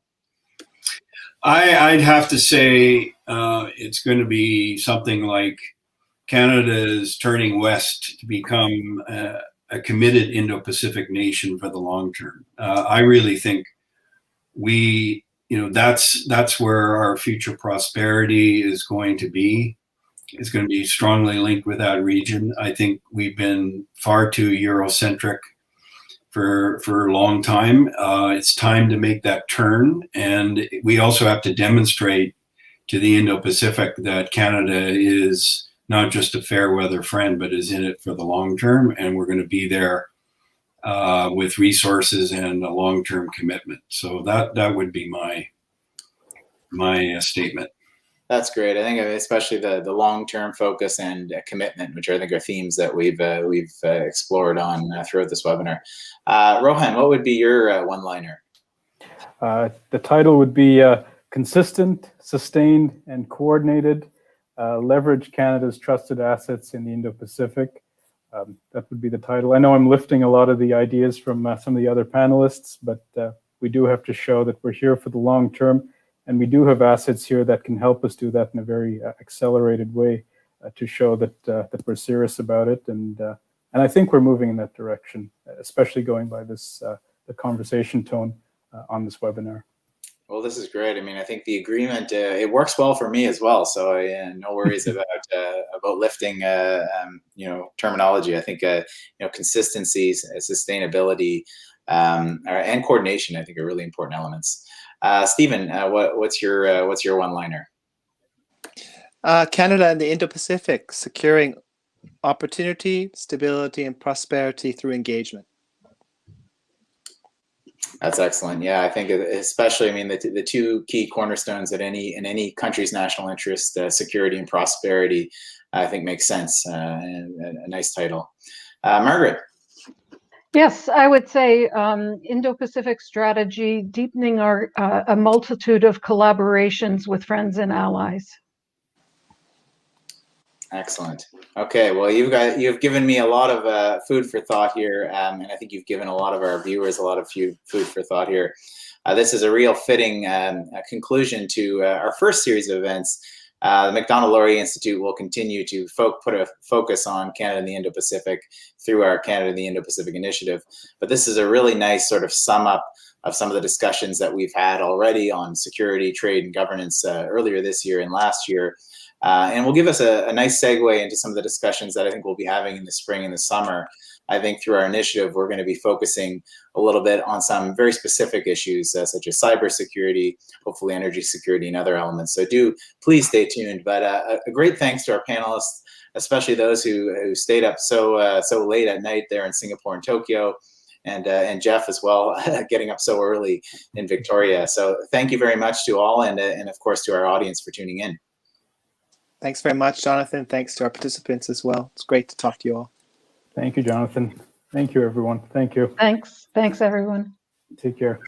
I'd have to say it's going to be something like Canada is turning west to become a committed Indo-Pacific nation for the long term. I really think that's where our future prosperity is going to be. It's going to be strongly linked with that region. I think we've been far too Eurocentric for a long time. It's time to make that turn. And we also have to demonstrate to the Indo-Pacific that Canada is not just a fair weather friend, but is in it for the long term. And we're going to be there with resources and a long-term commitment. So that would be my statement.
That's great. I think especially the long-term focus and commitment, which I think are themes that we've explored on throughout this webinar. Rohan, what would be your one-liner?
The title would be Consistent, Sustained, and Coordinated, Leverage Canada's Trusted Assets in the Indo-Pacific. That would be the title. I know I'm lifting a lot of the ideas from some of the other panelists, but we do have to show that we're here for the long term. And we do have assets here that can help us do that in a very accelerated way to show that we're serious about it. And I think we're moving in that direction, especially going by this the conversation tone on this webinar.
Well, this is great. I mean, I think the agreement it works well for me as well. So no worries about lifting terminology. I think consistency, sustainability, and coordination, I think, are really important elements. Stephen, what's your one-liner?
Canada and the Indo-Pacific, securing opportunity, stability, and prosperity through engagement.
That's excellent. Yeah, I think especially, I mean, the two key cornerstones in any country's national interest, security and prosperity, I think makes sense. And a nice title. Margaret.
Yes, I would say Indo-Pacific strategy, deepening a multitude of collaborations with friends and allies.
Excellent. Okay, well, you've given me a lot of food for thought here, and I think you've given a lot of our viewers a lot of food for thought here. This is a real fitting conclusion to our first series of events. The Macdonald-Laurier Institute will continue to put a focus on Canada and the Indo-Pacific through our Canada and the Indo-Pacific initiative. But this is a really nice sort of sum up of some of the discussions that we've had already on security, trade, and governance earlier this year and last year. And will give us a nice segue into some of the discussions that I think we'll be having in the spring and the summer. I think through our initiative, we're going to be focusing a little bit on some very specific issues such as cybersecurity, hopefully energy security, and other elements. So please stay tuned. But a great thanks to our panelists, especially those who stayed up so late at night there in Singapore and Tokyo, and Jeff as well, getting up so early in Victoria. So thank you very much to all, and of course to our audience for tuning in.
Thanks very much, Jonathan. Thanks to our participants as well. It's great to talk to you all.
Thank you, Jonathan. Thank you, everyone. Thank you.
Thanks, everyone.
Take care.